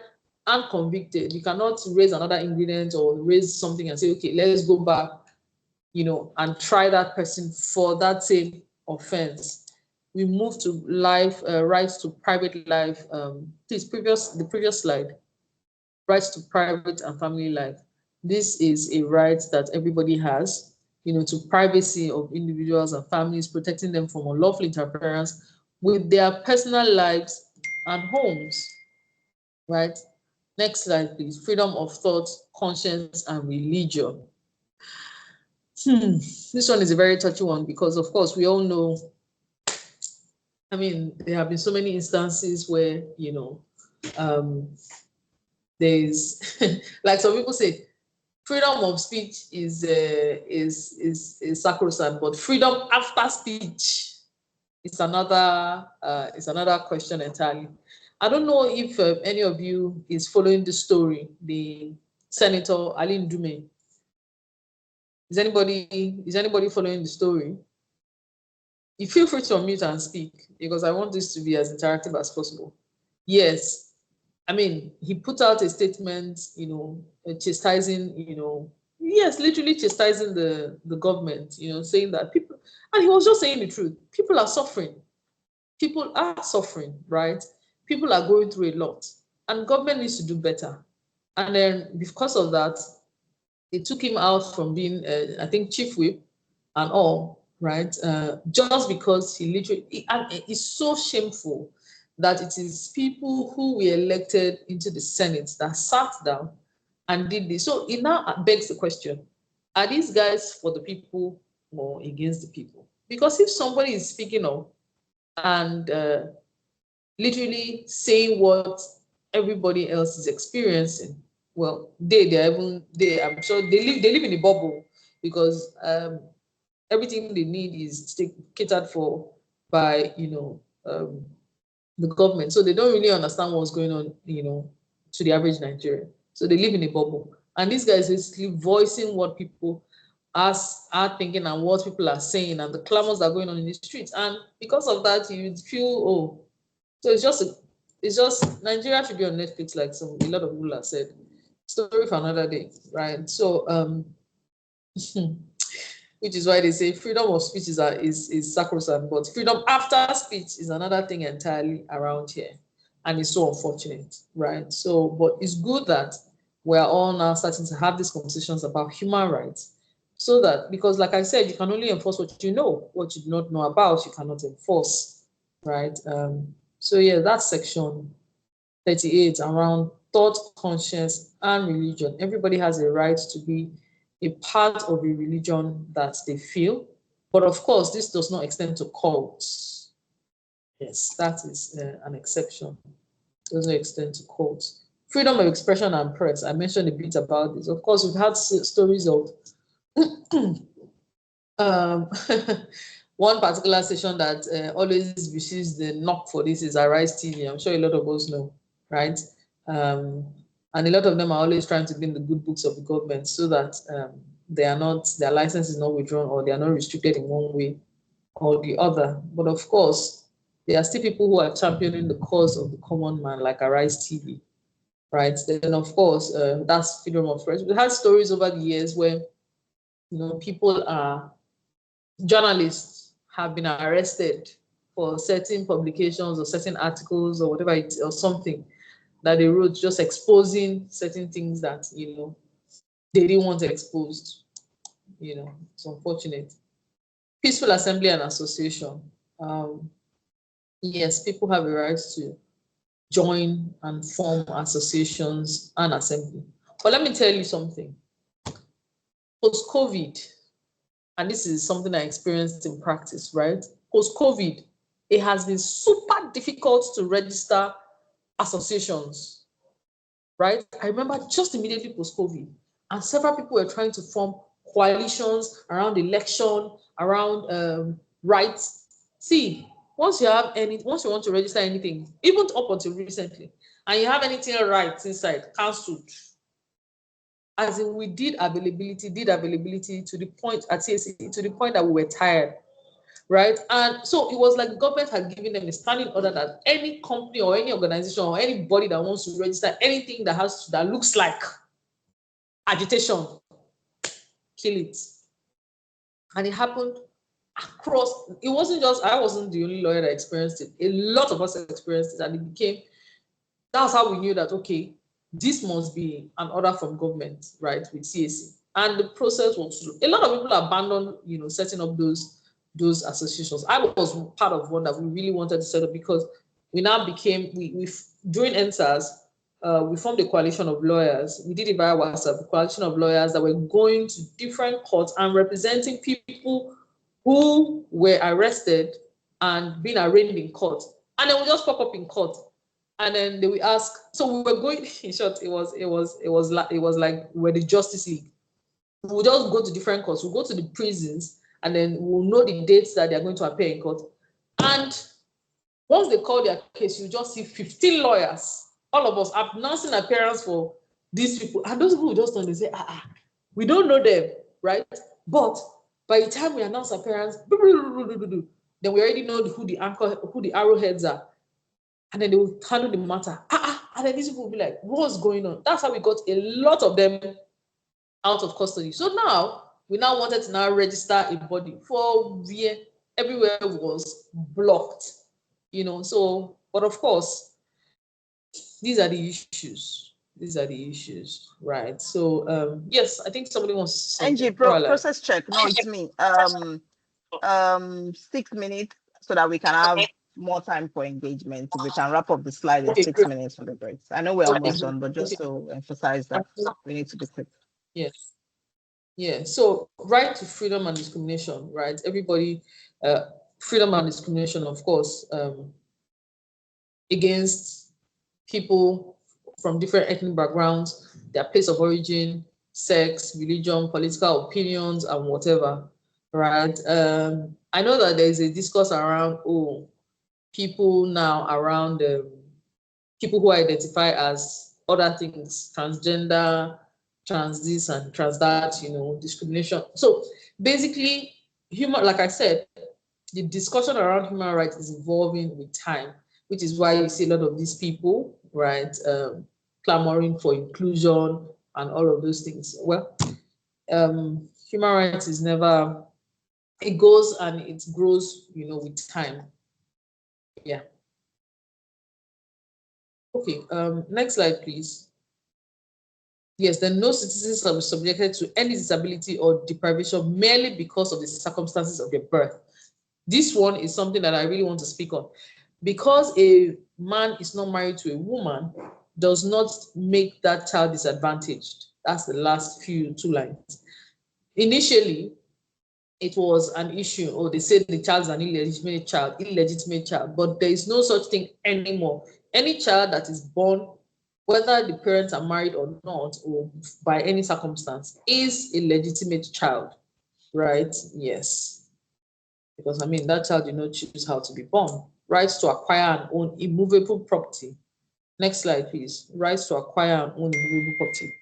and convicted. You cannot raise another ingredient or raise something and say, okay, let's go back, and try that person for that same offense. we move to life, rights to private life. Please, the previous slide. Rights to private and family life. This is a right that everybody has, to privacy of individuals and families, protecting them from unlawful interference with their personal lives and homes, right? Next slide, please. Freedom of thought, conscience, and religion. This one is a very touchy one because, of course, we all know, there have been so many instances where, there's, like some people say, freedom of speech is sacrosanct, but freedom after speech is another question entirely. I don't know if any of you is following the story, the Senator Ali Ndume. Is anybody following the story? You feel free to unmute and speak because I want this to be as interactive as possible. Yes, he put out a statement, chastising, yes, literally chastising the government, saying that people, and he was just saying the truth. People are suffering. People are suffering, right? People are going through a lot, and government needs to do better. And then because of that, they took him out from being, I think, chief whip and all, right? Just because he literally, it's so shameful that it is people who were elected into the Senate that sat down and did this. So it now begs the question, are these guys for the people or against the people? Because if somebody is speaking up and literally saying what everybody else is experiencing, well, I'm sure they live in a bubble because everything they need is catered for by the government. So they don't really understand what's going on, to the average Nigerian. So they live in a bubble. And these guys basically voicing what people are thinking and what people are saying and the clamors that are going on in the streets. And because of that, you feel, so it's just Nigeria should be on Netflix, like a lot of people have said. Story for another day, right? So which is why they say freedom of speech is sacrosanct, but freedom after speech is another thing entirely around here. And it's so unfortunate, right? So, but it's good that we're all now starting to have these conversations about human rights. So that, because like I said, you can only enforce what you know. What you do not know about, you cannot enforce, right? So yeah, that's section 38 around thought, conscience, and religion. Everybody has a right to be a part of a religion that they feel. But of course, this does not extend to cults. Yes, that is an exception. It doesn't extend to cults. Freedom of expression and press. I mentioned a bit about this. Of course, we've had stories of one particular station that always receives the knock for this is Arise TV. I'm sure a lot of us know, right? And a lot of them are always trying to be in the good books of the government so that their license is not withdrawn or they are not restricted in one way or the other. But of course, there are still people who are championing the cause of the common man, like Arise TV, right? Then of course, that's freedom of press. We had stories over the years where journalists have been arrested for certain publications or certain articles or whatever or something that they wrote, just exposing certain things that they didn't want exposed. It's unfortunate. Peaceful assembly and association. Yes, people have a right to join and form associations and assembly. But let me tell you something. Post-COVID, and this is something I experienced in practice, right? Post-COVID, it has been super difficult to register associations, right? I remember just immediately post-COVID, and several people were trying to form coalitions around election, around rights. See, once you want to register anything, even up until recently, and you have anything rights inside, cancelled. As in, we did availability to the point at CAC, to the point that we were tired, right? And so it was like the government had given them a standing order that any company or any organization or anybody that wants to register anything that looks like agitation, kill it. And it happened across, it wasn't just, I wasn't the only lawyer that experienced it. A lot of us experienced it, and it became, that's how we knew that, okay, this must be an order from government, right, with CAC. And the process was slow. A lot of people abandoned, setting up those associations. I was part of one that we really wanted to set up, because we now became, we during NSAS, we formed a coalition of lawyers. We did it via WhatsApp, a coalition of lawyers that were going to different courts and representing people who were arrested and being arraigned in court. And they would just pop up in court. And then they will ask. So we were going, in short, it was like we're the Justice League. We'll just go to different courts. We'll go to the prisons, and then we'll know the dates that they're going to appear in court. And once they call their case, you just see 15 lawyers, all of us announcing appearance for these people. And those people will just turn and say, we don't know them, right? But by the time we announce appearance, then we already know who the arrowheads are. And then they will handle the matter. And then these people will be like, what's going on? That's how we got a lot of them out of custody. So now, we now wanted to now register a body for VA. Everywhere was blocked, So, but of course, these are the issues. These are the issues, right? So, yes, I think somebody wants to say Angie, process check. No, it's me. 6 minutes so that we can have more time for engagement. We can wrap up the slide in 6 minutes for the breaks. I know we're almost done, but just to emphasize that we need to be quick. Yes. Yeah. So, right to freedom and discrimination, right? Everybody, freedom and discrimination, of course, against people from different ethnic backgrounds, their place of origin, sex, religion, political opinions, and whatever, right? I know that there is a discourse around, people now around people who identify as other things, transgender, trans this and trans that, discrimination. So basically, like I said, the discussion around human rights is evolving with time, which is why you see a lot of these people, right, clamoring for inclusion and all of those things. Well, human rights is never, it goes and it grows, with time. Yeah. Okay, next slide, please. Yes, then no citizens shall be subjected to any disability or deprivation merely because of the circumstances of their birth. This one is something that I really want to speak on. Because a man is not married to a woman does not make that child disadvantaged. That's the last two lines. Initially, it was an issue, or they said the child is an illegitimate child, but there is no such thing anymore. Any child that is born, whether the parents are married or not, or by any circumstance, is a legitimate child, right? Yes. Because, that child did not choose how to be born. Rights to acquire and own immovable property. Next slide, please. Rights to acquire and own immovable property.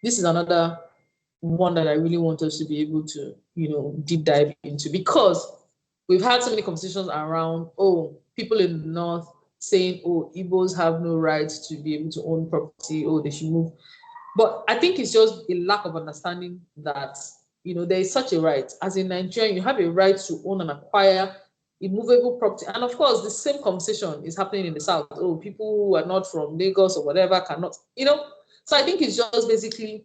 This is another one that I really want us to be able to, deep dive into, because we've had so many conversations around, people in the North saying, Igbos have no rights to be able to own property, they should move. But I think it's just a lack of understanding that, there is such a right. As a Nigerian, you have a right to own and acquire immovable property. And of course, the same conversation is happening in the South. People who are not from Lagos or whatever cannot, So I think it's just basically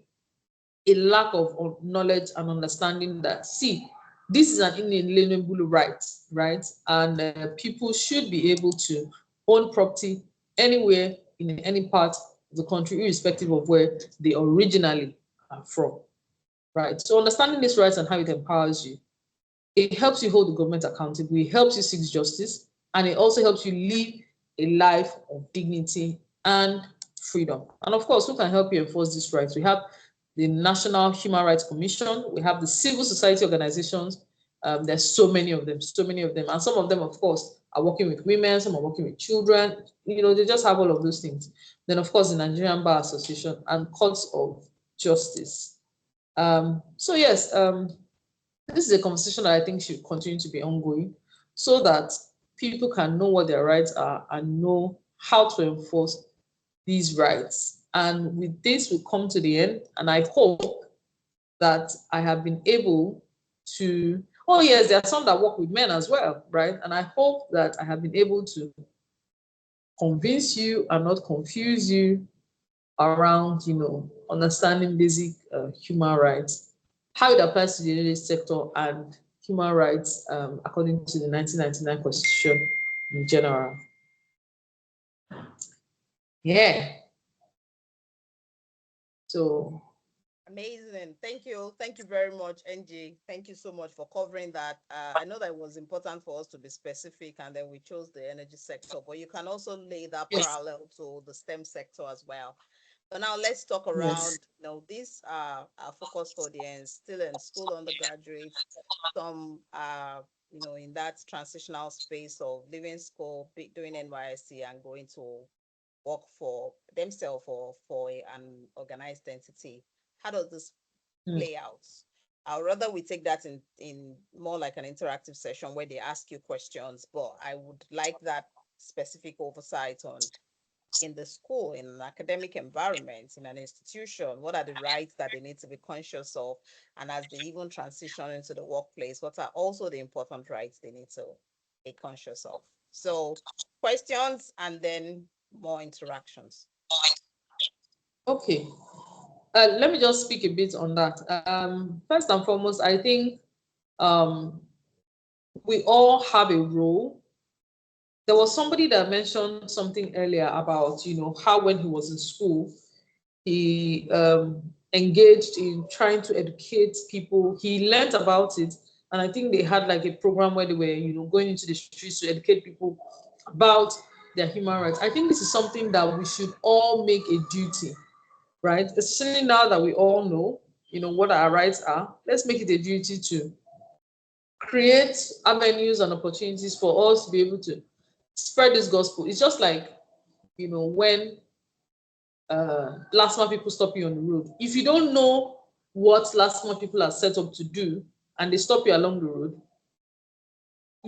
a lack of knowledge and understanding that, see, this is an inalienable right, right? And people should be able to own property anywhere in any part of the country, irrespective of where they originally are from, right? So understanding these rights and how it empowers you, it helps you hold the government accountable, it helps you seek justice, and it also helps you live a life of dignity and freedom. And of course, who can help you enforce these rights? We have the National Human Rights Commission, we have the civil society organizations. There's so many of them. And some of them, of course, are working with women, some are working with children. They just have all of those things. Then, of course, the Nigerian Bar Association and courts of justice. So yes, this is a conversation that I think should continue to be ongoing so that people can know what their rights are and know how to enforce these rights. And with this, we come to the end. And I hope that I have been able to, Oh yes, there are some that work with men as well, right? And I hope that I have been able to convince you and not confuse you around, understanding basic human rights, how it applies to the energy sector and human rights according to the 1999 Constitution in general. Yeah. So amazing. Thank you. Thank you very much, NG. Thank you so much for covering that. I know that it was important for us to be specific, and then we chose the energy sector, but you can also lay that parallel to the STEM sector as well. So now let's talk around, these are our focused audience, still in school undergraduates, some in that transitional space of leaving school, doing NYSC and going to work for themselves or for an organized entity. How does this play out? Rather we take that in more like an interactive session where they ask you questions, but I would like that specific oversight on in the school, in an academic environment, in an institution, what are the rights that they need to be conscious of? And as they even transition into the workplace, what are also the important rights they need to be conscious of? So questions and then more interactions. okay. Let me just speak a bit on that. First and foremost, I think we all have a role. There was somebody that mentioned something earlier about, how when he was in school, he engaged in trying to educate people. He learned about it. And I think they had like a program where they were, going into the streets to educate people about their human rights. I think this is something that we should all make a duty, right? Especially now that we all know, what our rights are. Let's make it a duty to create avenues and opportunities for us to be able to spread this gospel. It's just like, when last month people stop you on the road. If you don't know what last month people are set up to do and they stop you along the road,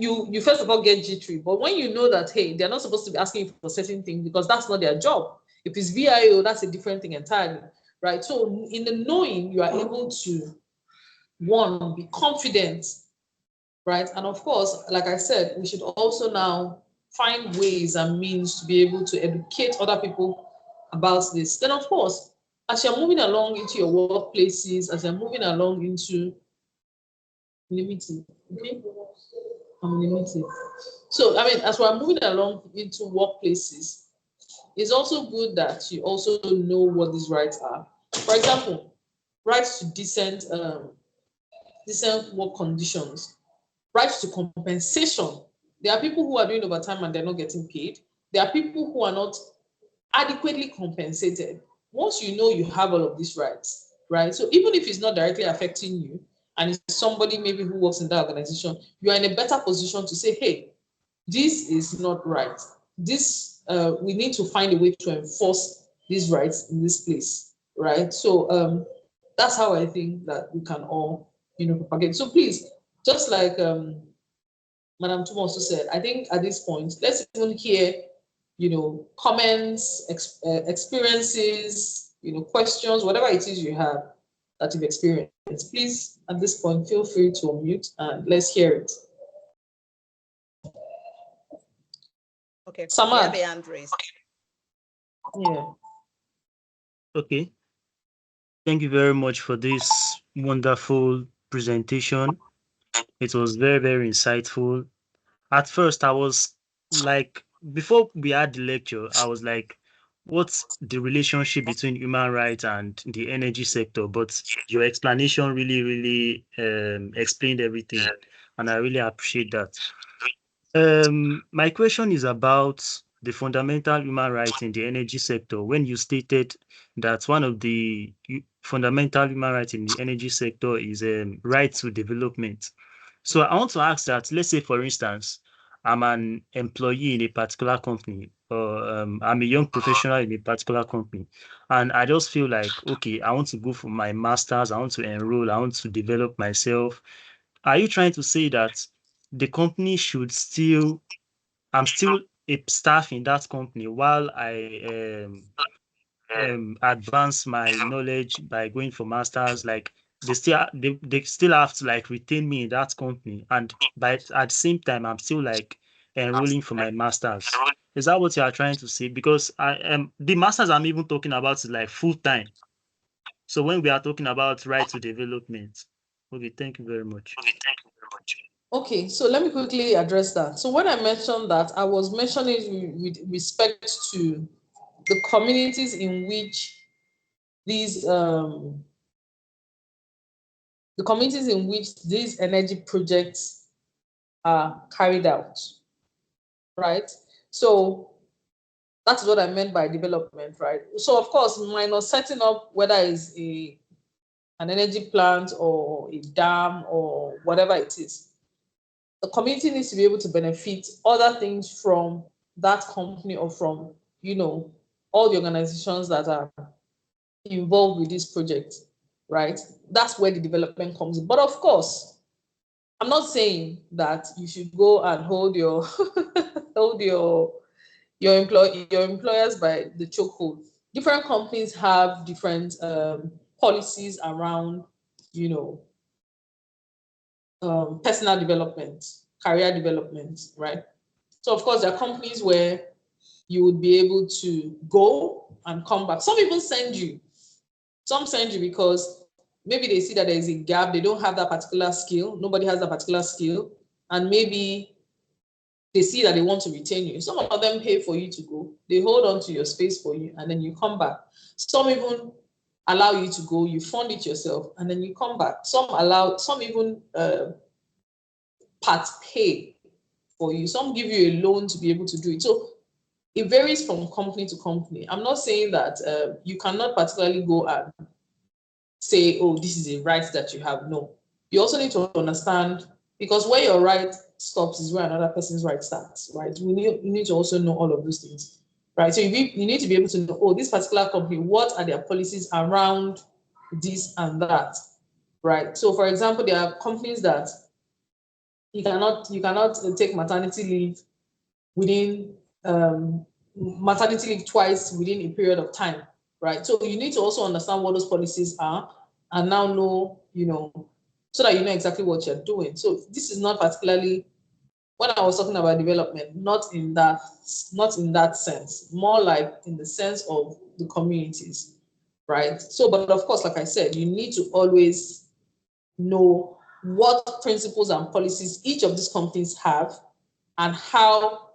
you first of all get jittery. But when you know that, hey, they're not supposed to be asking you for certain things because that's not their job. If it's VIO, that's a different thing entirely, right? So in the knowing, you are able to, one, be confident, right? And of course, like I said, we should also now find ways and means to be able to educate other people about this. Then, of course, as you're moving along into your workplaces, as you're moving along into limited, okay? I'm limited. So, I mean, as we're moving along into workplaces, it's also good that you also know what these rights are. For example, rights to decent work conditions, rights to compensation. There are people who are doing overtime and they're not getting paid. There are people who are not adequately compensated. Once you know you have all of these rights, right? So even if it's not directly affecting you, and it's somebody maybe who works in that organization, you are in a better position to say, hey, this is not right. This we need to find a way to enforce these rights in this place, right? So that's how I think that we can all, propagate. So please, just like Madam Tuma also said, I think at this point, let's even hear, comments, experiences, questions, whatever it is you have that you've experienced. Please, at this point, feel free to unmute and let's hear it. Okay. Samad. Yeah. Okay. Thank you very much for this wonderful presentation. It was very, very insightful. At first, I was like, before we had the lecture, I was like, what's the relationship between human rights and the energy sector? But your explanation really, really explained everything. And I really appreciate that. My question is about the fundamental human rights in the energy sector. When you stated that one of the fundamental human rights in the energy sector is right to development. So I want to ask that, let's say, for instance, I'm an employee in a particular company, or I'm a young professional in a particular company, and I just feel like, okay, I want to go for my master's, I want to enroll, I want to develop myself. Are you trying to say that the company should still, I'm still a staff in that company while I advance my knowledge by going for masters? Like, they still have to like retain me in that company, and but at the same time I'm still like enrolling for my masters. Is that what you are trying to say? Because I am the masters I'm even talking about is like full time. So when we are talking about right to development, okay, thank you very much. Okay, so let me quickly address that. So when I mentioned that, I was mentioning with respect to the communities in which these the communities in which these energy projects are carried out, right? So that's what I meant by development, right? So of course, minus setting up whether it's an energy plant or a dam or whatever it is, the community needs to be able to benefit other things from that company or from, all the organizations that are involved with this project, right? That's where the development comes in. But of course, I'm not saying that you should go and hold your hold your employers by the chokehold. Different companies have different policies around, you know, personal development, career development, right? So of course, there are companies where you would be able to go and come back. Some even send you. Some send you because maybe they see that there is a gap. They don't have that particular skill. Nobody has that particular skill, and maybe they see that they want to retain you. Some of them pay for you to go. They hold on to your space for you, and then you come back. Some even allow you to go. You fund it yourself, and then you come back. Some even part pay for you. Some give you a loan to be able to do it. So it varies from company to company. I'm not saying that you cannot particularly go and say, oh, this is a right that you have. No. You also need to understand, because where your right stops is where another person's right starts, right? You need to also know all of those things, right? So you need to be able to know, oh, this particular company, what are their policies around this and that, right? So for example, there are companies that you cannot take maternity leave within maternity leave twice within a period of time, right? So you need to also understand what those policies are and now know, so that you know exactly what you're doing. So this is not particularly when I was talking about development, not in that sense, more like in the sense of the communities, right? So, but of course, like I said, you need to always know what principles and policies each of these companies have and how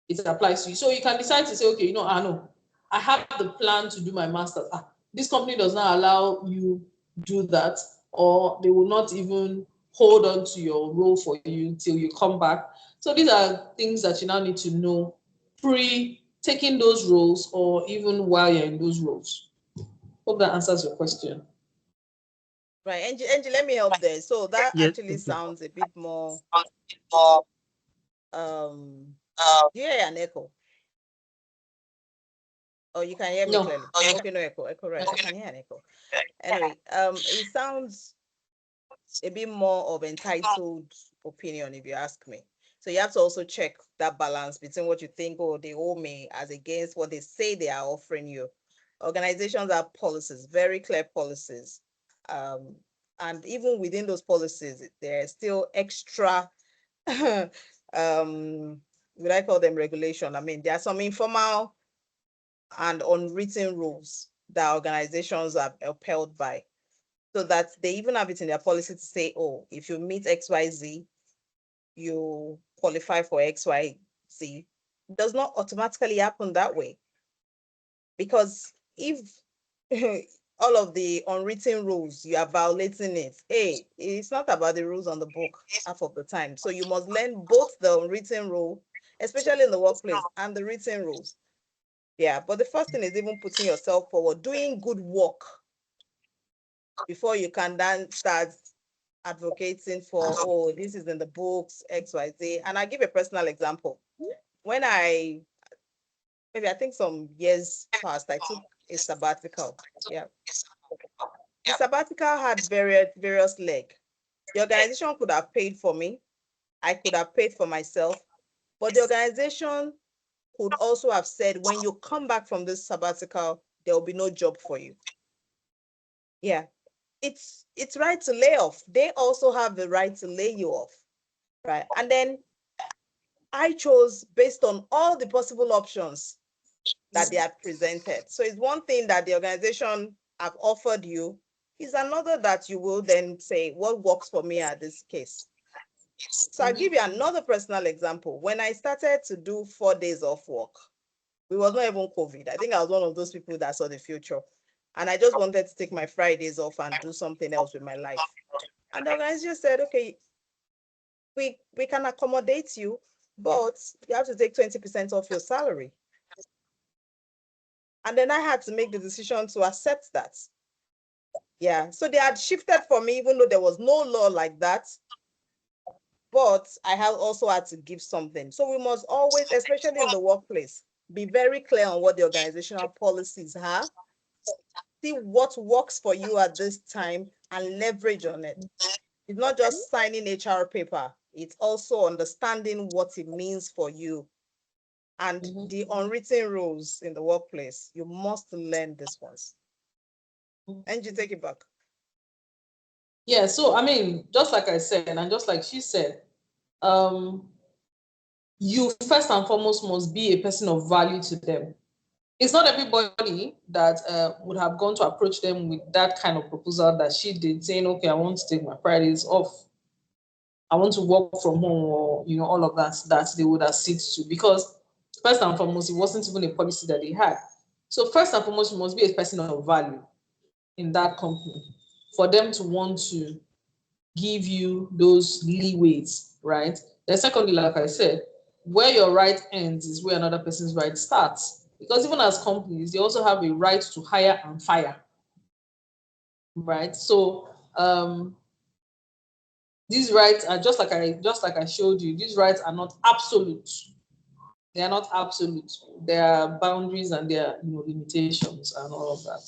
it applies to you. So you can decide to say, okay, I know I have the plan to do my master's. This company does not allow you do that, or they will not even hold on to your role for you until you come back. So these are things that you now need to know pre taking those roles or even while you're in those roles. Hope that answers your question. Right, Angie, let me help there. So that Yes, actually sounds a bit more do you hear an echo? Oh, you can hear me No. clearly. Okay, no echo, right. I can hear an echo. Anyway, it sounds a bit more of entitled opinion, if you ask me. So you have to also check that balance between what you think, oh, they owe me, as against what they say they are offering you. Organizations have policies, very clear policies. And even within those policies, there are still extra, would I call them regulation? I mean, there are some informal and unwritten rules that organizations are upheld by. So that they even have it in their policy to say, oh, if you meet XYZ, you qualify for XYZ. It does not automatically happen that way. Because if all of the unwritten rules, you are violating it, hey, it's not about the rules on the book half of the time. So you must learn both the unwritten rule, especially in the workplace, and the written rules. Yeah, but the first thing is even putting yourself forward, doing good work before you can then start advocating for, oh, this is in the books, XYZ. And I give a personal example. When I think some years past, I took a sabbatical. Yeah. The sabbatical had various legs. The organization could have paid for me. I could have paid for myself. But the organization could also have said, when you come back from this sabbatical, there will be no job for you. Yeah. it's right to lay off. They also have the right to lay you off, right? And then I chose based on all the possible options that they had presented. So it's one thing that the organization have offered you, is another that you will then say, what works for me at this case? So I'll give you another personal example. When I started to do 4 days off work, it was not even COVID. I think I was one of those people that saw the future. And I just wanted to take my Fridays off and do something else with my life. And the organization said, okay, we can accommodate you, but you have to take 20% off your salary. And then I had to make the decision to accept that. Yeah, so they had shifted for me, even though there was no law like that. But I have also had to give something. So we must always, especially in the workplace, be very clear on what the organizational policies are. See what works for you at this time and leverage on it. It's not just signing HR paper. It's also understanding what it means for you. And the unwritten rules in the workplace, you must learn this ones. And you take it back. Yeah, so I mean, just like I said, and just like she said, you first and foremost must be a person of value to them. It's not everybody that would have gone to approach them with that kind of proposal that she did, saying, okay, I want to take my Fridays off. I want to work from home, or all of that they would accede to, because first and foremost, it wasn't even a policy that they had. So first and foremost, you must be a person of value in that company for them to want to give you those leeways, right? Then secondly, like I said, where your right ends is where another person's right starts. Because even as companies, they also have a right to hire and fire, right? So these rights are just like I showed you. These rights are not absolute. They are not absolute. There are boundaries and there are limitations and all of that.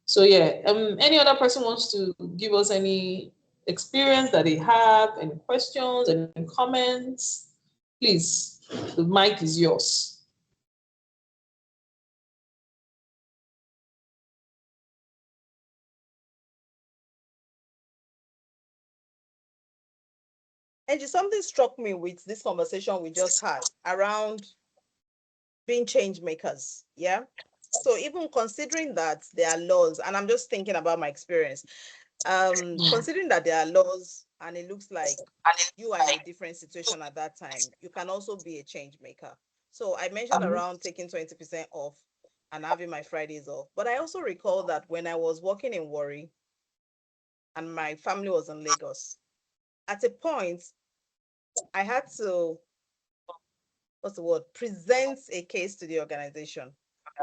So yeah, any other person wants to give us any experience that they have, any questions, any comments, please, the mic is yours. And something struck me with this conversation we just had around being change makers. Yeah. So even considering that there are laws, and I'm just thinking about my experience, considering that there are laws and it looks like you are in a different situation at that time, you can also be a change maker. So I mentioned around taking 20% off and having my Fridays off. But I also recall that when I was working in Warri and my family was in Lagos, at a point, I had to, present a case to the organization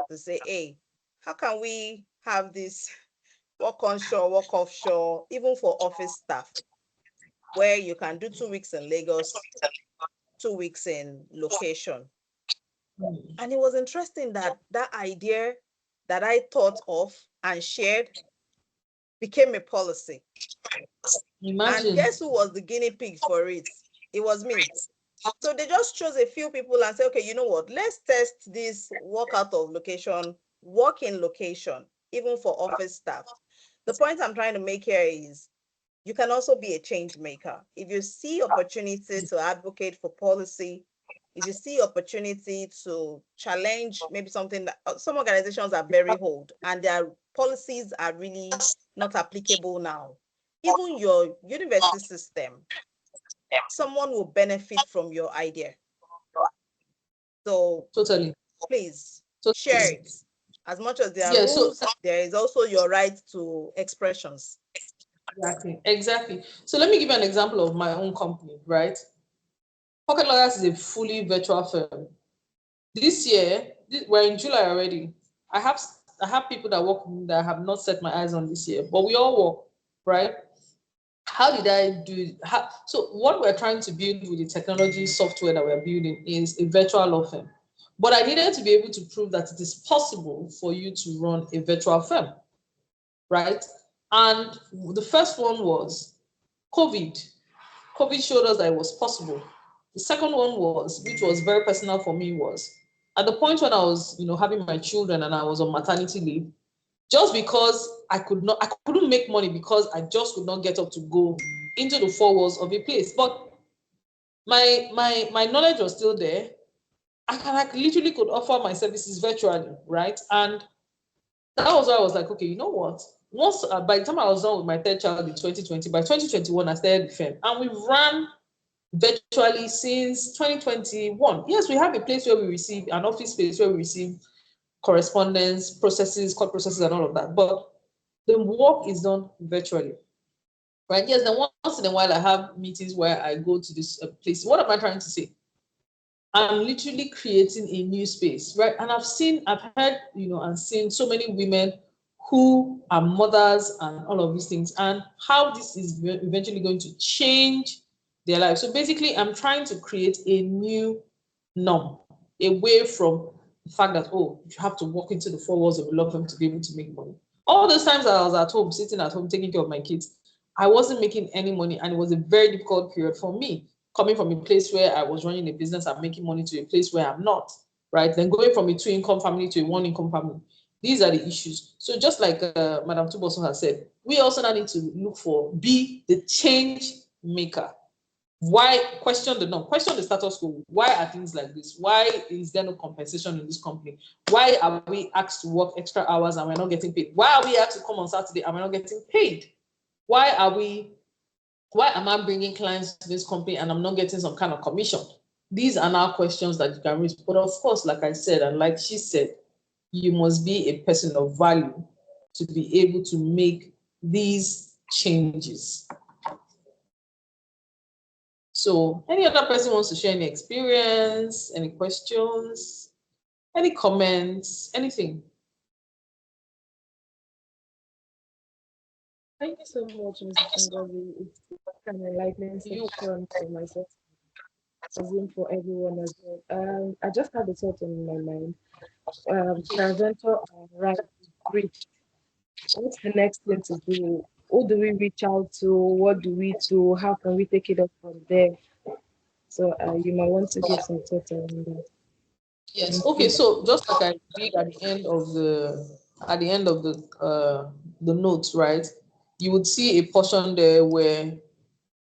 to say, hey, how can we have this work onshore, work offshore, even for office staff, where you can do 2 weeks in Lagos, 2 weeks in location. And it was interesting that that idea that I thought of and shared became a policy. Imagine. And guess who was the guinea pig for it? It was me. So they just chose a few people and say, okay, you know what? Let's test this work out of location, work in location, even for office staff. The point I'm trying to make here is you can also be a change maker. If you see opportunity to advocate for policy, if you see opportunity to challenge maybe something that some organizations are very old and their policies are really not applicable now. Even your university system, someone will benefit from your idea. So Totally. please share it. As much as there are rules, there is also your right to expressions. Exactly. So let me give you an example of my own company, right? Pocket Lawyers is a fully virtual firm. This year, we're in July already. I have people that work with me that I have not set my eyes on this year, but we all work, right? How did I do? So what we're trying to build with the technology software that we're building is a virtual law firm. But I needed to be able to prove that it is possible for you to run a virtual firm, right? And the first one was COVID. COVID showed us that it was possible. The second one was, which was very personal for me, was at the point when I was, having my children and I was on maternity leave, just because I couldn't make money because I just could not get up to go into the four walls of a place. But my knowledge was still there. I literally could offer my services virtually, right? And that was why I was like, okay, you know what? Once by the time I was done with my third child in 2020, by 2021 I started the firm, and we've run virtually since 2021. Yes, we have a place where we receive an office space where we receive correspondence, processes, court processes, and all of that. But the work is done virtually, right? Yes, then once in a while I have meetings where I go to this place. What am I trying to say? I'm literally creating a new space, right? And I've heard, and seen so many women who are mothers and all of these things, and how this is eventually going to change their life. So basically, I'm trying to create a new norm away from the fact that, oh, you have to walk into the four walls of a law firm to be able to make money. All those times I was at home, sitting at home, taking care of my kids, I wasn't making any money, and it was a very difficult period for me, coming from a place where I was running a business and making money to a place where I'm not, right? Then going from a two-income family to a one-income family. These are the issues. So just like Madam Tuboso has said, we also now need to look for, be the change maker. Why question the norm, question the status quo? Why are things like this? Why is there no compensation in this company? Why are we asked to work extra hours and we're not getting paid? Why are we asked to come on Saturday and we're not getting paid? Why am I bringing clients to this company and I'm not getting some kind of commission? These are now questions that you can raise. But of course, like I said, and like she said, you must be a person of value to be able to make these changes. So any other person wants to share any experience, any questions, any comments, anything? Thank you so much, Mrs. Ngozi. It's an enlightening section for myself, assume for everyone as well. I just had a thought in my mind. Parental right reached. What's the next thing to do? Who do we reach out to? What do we do? How can we take it up from there? So you might want to give some thought on that. Yes. Okay. So just like I did at the end of the notes, right? You would see a portion there where,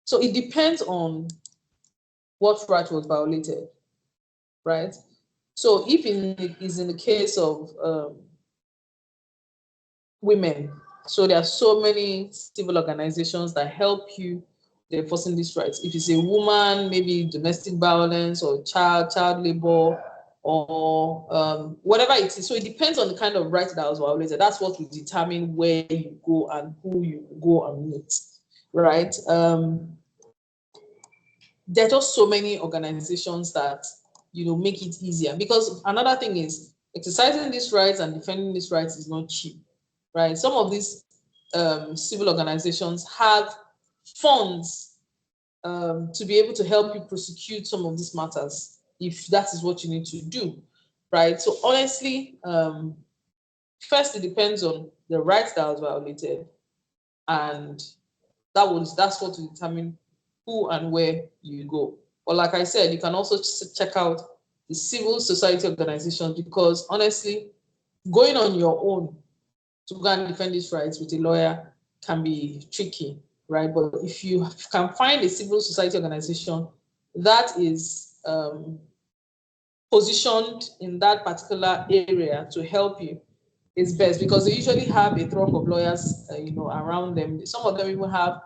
so it depends on what right was violated, right? So if it is in the case of women, so there are so many civil organizations that help you enforcing these rights. If it's a woman, maybe domestic violence or child labor or whatever it is. So it depends on the kind of right that was violated. That's what will determine where you go and who you go and meet, right? There are just so many organizations that make it easier, because another thing is exercising these rights and defending these rights is not cheap, right? Some of these civil organizations have funds to be able to help you prosecute some of these matters if that is what you need to do, right? So honestly, first it depends on the rights that was violated, and that's what will determine who and where you go. But like I said, you can also check out the civil society organizations, because honestly, going on your own to go and defend these rights with a lawyer can be tricky, right? But if you can find a civil society organization that is positioned in that particular area to help you, is best, because they usually have a throng of lawyers, around them. Some of them even have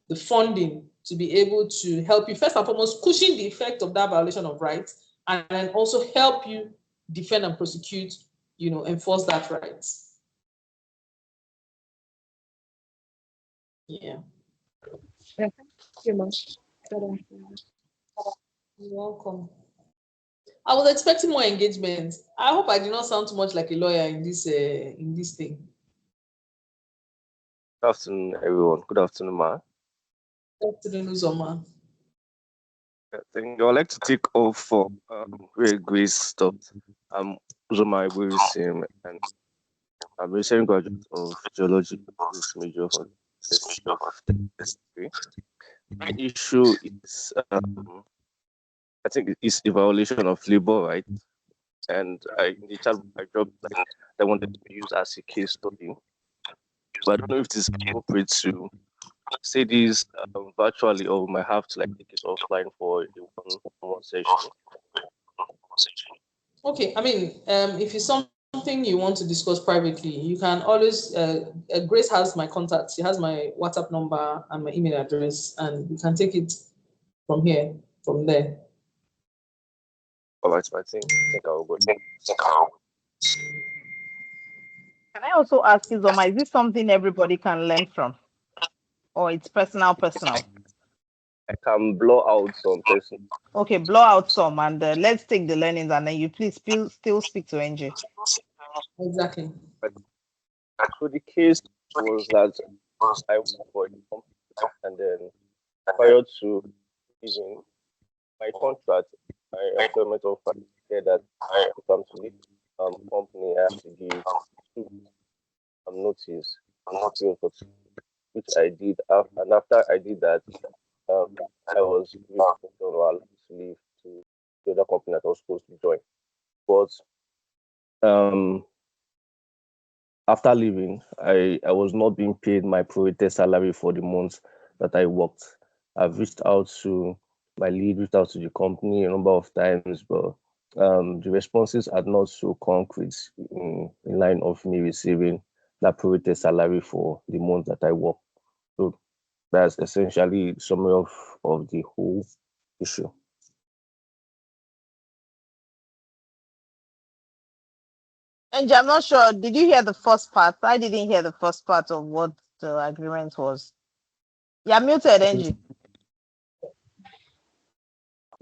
the funding to be able to help you, first and foremost, cushion the effect of that violation of rights, and then also help you defend and prosecute, enforce that right. Yeah. Thank you much. You're welcome. I was expecting more engagement. I hope I did not sound too much like a lawyer in this thing. Good afternoon, everyone. Good afternoon, Ma. Good afternoon, Uzoma. I think I would like to take off from where Grace stopped. Uzoma Ibuisim, and I'm a recent graduate of geology, this major from the University of Technology. My issue is, I think it's the violation of labor rights. And in the chat I dropped I wanted to use as a case study. But I don't know if it is appropriate to say this virtually, or we might have to like take it offline for a one session. Okay, I mean, if it's something you want to discuss privately, you can always. Grace has my contact. She has my WhatsApp number and my email address, and we can take it from here, from there. All right, I think I will go. Can I also ask you, Zoma, is this something everybody can learn from? Or it's personal? I can blow out some person. Okay, blow out some, and let's take the learnings, and then you please still speak to NJ. Exactly. So the case was that I worked for a company, and then prior to leaving my contract, my employment offer said that if I'm to leave company, I have to give 2 notice, which I did. And after I did that, I was allowed to leave to the other company that I was supposed to join. But after leaving, I was not being paid my prorated salary for the months that I worked. I've reached out to my lead, reached out to the company a number of times, but the responses are not so concrete in line of me receiving that prorated salary for the month that I work. So that's essentially summary of the whole issue. NJ, I'm not sure. Did you hear the first part? I didn't hear the first part of what the agreement was. You're muted, NJ.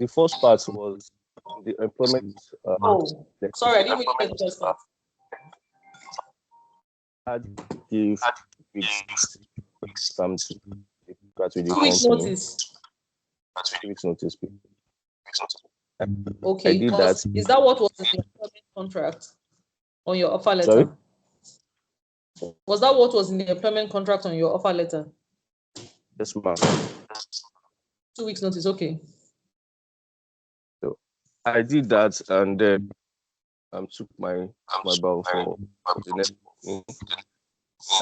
The first part was the employment. Sorry, I didn't really get the first part. I give weeks time to start with the 2 weeks company. notice. 2 weeks notice. Okay, I did that. Is that what was in the employment contract on your offer letter? Sorry? Was that what was in the employment contract on your offer letter? Yes, ma'am. 2 weeks notice, okay. So I did that, and then took my mobile for the next thing,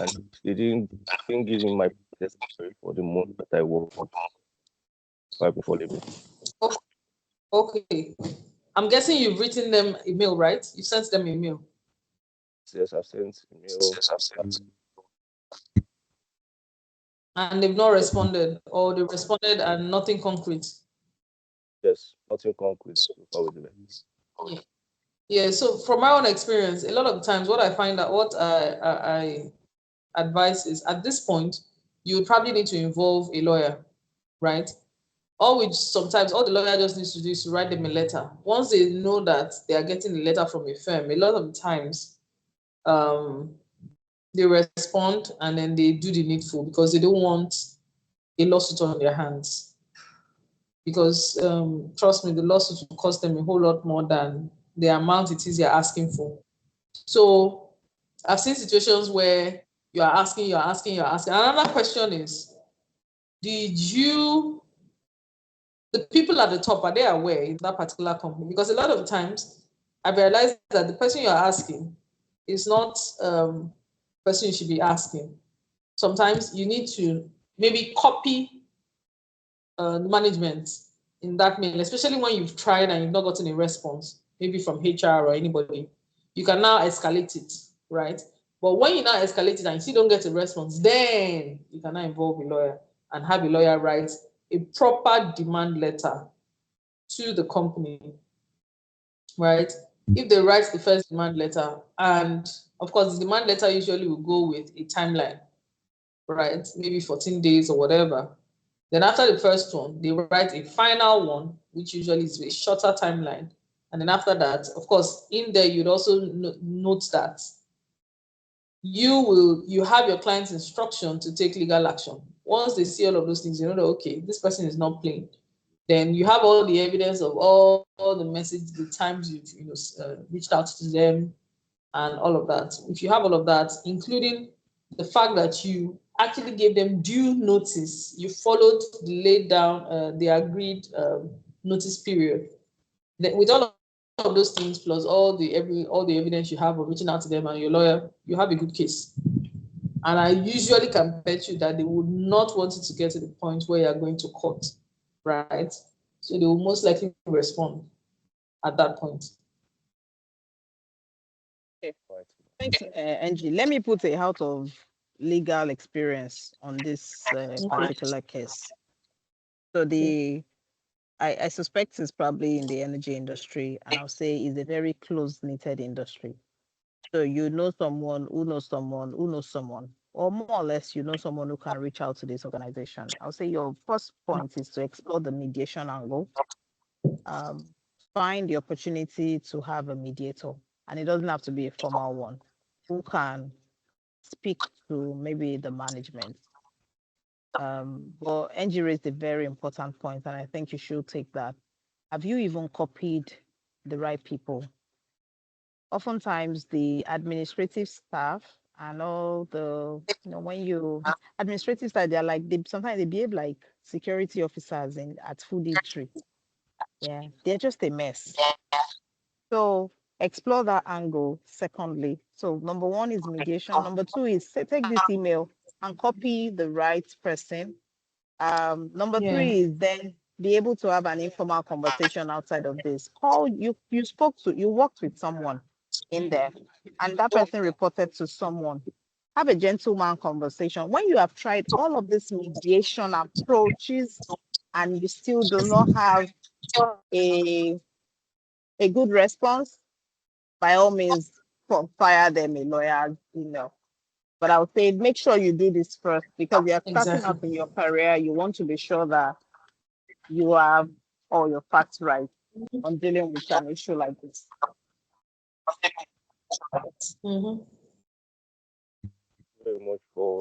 and they didn't give me my salary for the month that I worked right before leaving. Okay. I'm guessing you've written them email, right? You sent them email. Yes, I've sent email. And they've not responded, or they responded and nothing concrete. Yes, nothing concrete. Yeah. So from my own experience, a lot of times what I find out, what I advise is at this point, you would probably need to involve a lawyer, right? Or which sometimes all the lawyer just needs to do is to write them a letter. Once they know that they are getting a letter from a firm, a lot of times they respond and then they do the needful because they don't want a lawsuit on their hands. Because trust me, the lawsuit will cost them a whole lot more than the amount it is you're asking for. So I've seen situations where you're asking. Another question is, the people at the top, are they aware in that particular company? Because a lot of times I've realized that the person you're asking is not the person you should be asking. Sometimes you need to maybe copy the management in that mail, especially when you've tried and you've not gotten a response, maybe from HR or anybody. You can now escalate it, right? But when you now escalate it and you still don't get a response, then you can now involve a lawyer and have a lawyer write a proper demand letter to the company, right? If they write the first demand letter, and of course, the demand letter usually will go with a timeline, right? Maybe 14 days or whatever. Then after the first one, they write a final one, which usually is a shorter timeline. And then after that, of course, in there, you'd also note that you have your client's instruction to take legal action. Once they see all of those things, you know that, okay, this person is not playing. Then you have all the evidence of all the messages, the times you've reached out to them and all of that. If you have all of that, including the fact that you actually gave them due notice, you followed the laid down, the agreed notice period. With all of those things plus all the evidence you have of reaching out to them and your lawyer, you have a good case. And I usually can bet you that they would not want it to get to the point where you're going to court, right? So they will most likely respond at that point. Okay. Thanks, Angie. Let me put a out of legal experience on this particular case. So I suspect it's probably in the energy industry, and I'll say it's a very close-knitted industry. So you know someone who knows someone who knows someone, or more or less you know someone who can reach out to this organization. I'll say your first point is to explore the mediation angle. Find the opportunity to have a mediator, and it doesn't have to be a formal one, who can speak to maybe the management. But Angie raised a very important point, and I think you should take that. Have you even copied the right people? Oftentimes, the administrative staff and all the, when you administrative staff, they're like, sometimes they behave like security officers at food eatery. Yeah, they're just a mess. So explore that angle. Secondly, so number one is mediation. Number two is take this email and copy the right person. Number three is then be able to have an informal conversation outside of this. You worked with someone in there, and that person reported to someone. Have a gentleman conversation. When you have tried all of these mediation approaches and you still do not have a good response, by all means, fire them a lawyer's email. But I would say make sure you do this first, because you're starting out in your career. You want to be sure that you have all your facts right on dealing with an issue like this. Mm-hmm. Very much for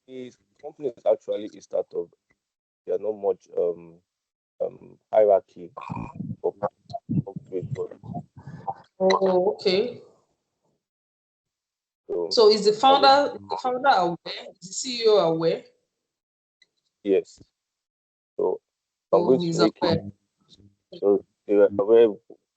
the company is actually a startup. There are not much hierarchy of Oh, okay. So is the founder aware? Is the CEO aware? Yes. So I'm going to make it. So they were aware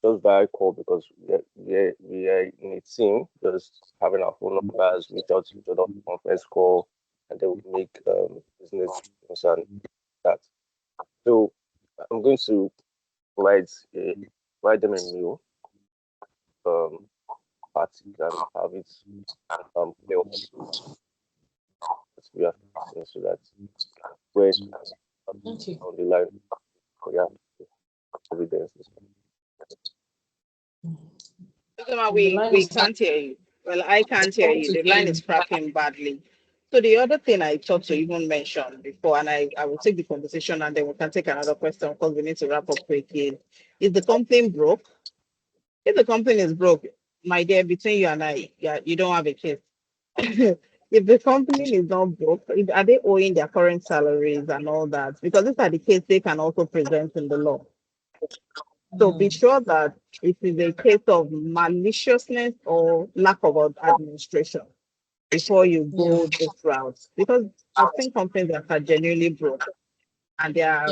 just by call, because we are in a team, just having our phone numbers, reach out to each other on conference call, and then we make business concern that. So I'm going to provide them a meal party and have it play up so that when on the line, yeah, evidence. We can't hear you. Well, I can't hear you. The line is cracking badly. So the other thing I thought to even mention before, and I will take the conversation and then we can take another question because we need to wrap up quickly. Is the company broke? If the company is broke, my dear, between you and I, yeah, you don't have a case. If the company is not broke, are they owing their current salaries and all that? Because these are the case they can also present in the law. So be sure that it is a case of maliciousness or lack of administration before you go this route. Because I've seen companies that are genuinely broke and they are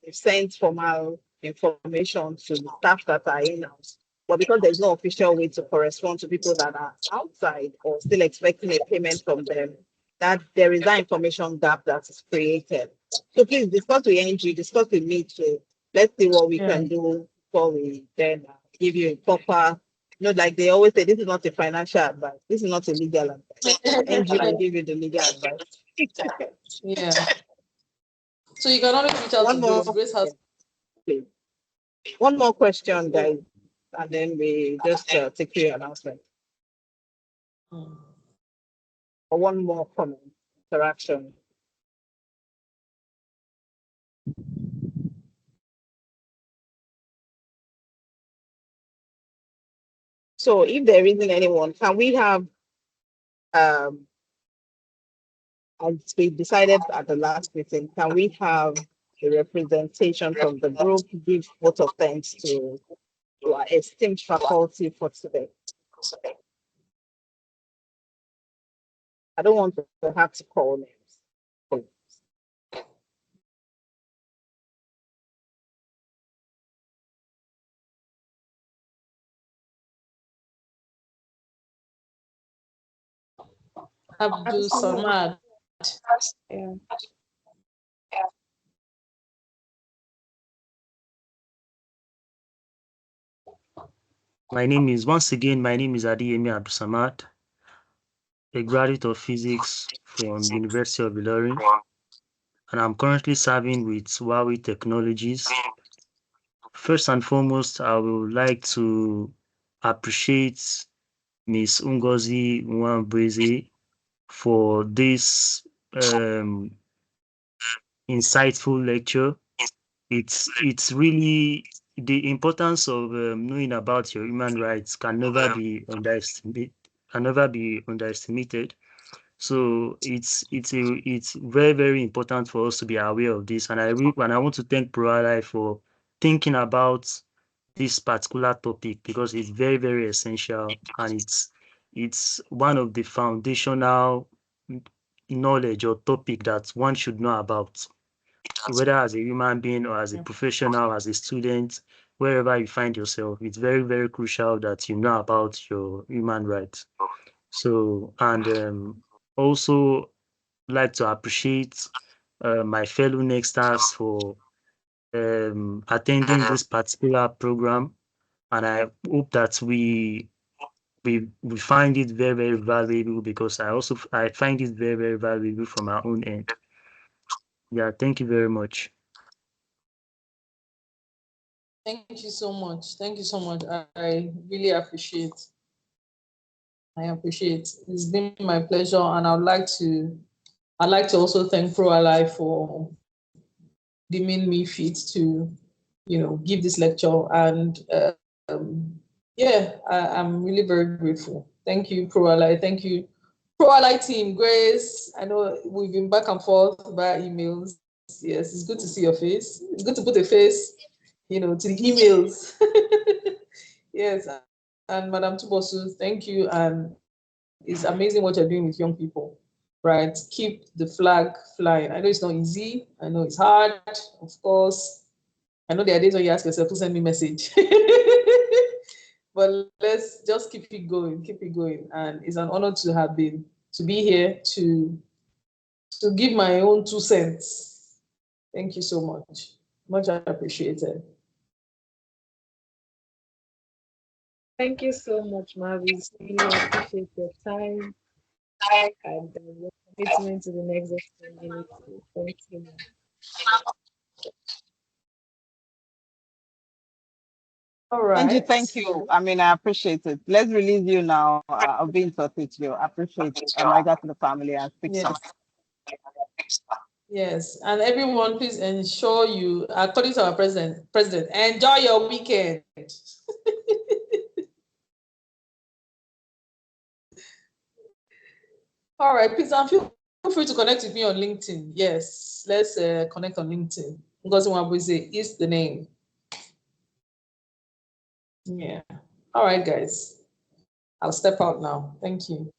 they've sent formal information to the staff that are in-house. But because there's no official way to correspond to people that are outside or still expecting a payment from them, that there is that information gap that is created. So please discuss with NG, discuss with me too. Let's see what we can do before we then give you a proper, like they always say, this is not a financial advice. This is not a legal advice. NG will give you the legal advice. Yeah. So you can always reach out to Grace. Grace has. One more question, guys, and then we just take your announcement. Or one more comment, interaction. So if there isn't anyone, can we have, as we decided at the last meeting, can we have a representation from the group give vote of thanks to our esteemed faculty for today? I don't want to have to call names. Abdul Samad. Yeah. My name is Adiyemi Abdul Samad, a graduate of physics from University of Ilorin, and I'm currently serving with Huawei Technologies. First and foremost, I would like to appreciate Ms. Ngozi Nwambweze for this insightful lecture. It's really the importance of knowing about your human rights can never be underestimated. So it's very, very important for us to be aware of this. And I want to thank ProAllife for thinking about this particular topic because it's very, very essential, and it's one of the foundational knowledge or topic that one should know about, whether as a human being or as a professional, as a student, wherever you find yourself. It's very, very crucial that you know about your human rights. So, and also like to appreciate my fellow Nexters for attending this particular program, and I hope that we find it very, very valuable, because I find it very, very valuable from our own end. Yeah, thank you very much. Thank you so much. Thank you so much. I really appreciate. I appreciate. It's been my pleasure, and I'd like to also thank ProAllife for deeming me fit to, give this lecture. And yeah, I'm really very grateful. Thank you, ProAllife. Thank you, ProAllife team. Grace, I know we've been back and forth via emails. Yes, it's good to see your face. It's good to put a face, to the emails. Yes, and Madam Tubosu, thank you. And it's amazing what you're doing with young people, right? Keep the flag flying. I know it's not easy. I know it's hard, of course. I know there are days when you ask yourself, who send me message? But let's just keep it going, keep it going. And it's an honor to be here to give my own 2 cents. Thank you so much. Much appreciated. Thank you so much, Mavis. Really appreciate your time and your commitment to the Nexus community. Thank you. All right. Angie, thank you. I mean, I appreciate it. Let's release you now. I'll be in touch with you. I appreciate it. My God to the family and speak soon. Yes, and everyone, please ensure you, according to our president, enjoy your weekend. All right, please, and feel free to connect with me on LinkedIn. Yes, let's connect on LinkedIn. Ngozi Nwambweze is the name. Yeah. All right, guys. I'll step out now. Thank you.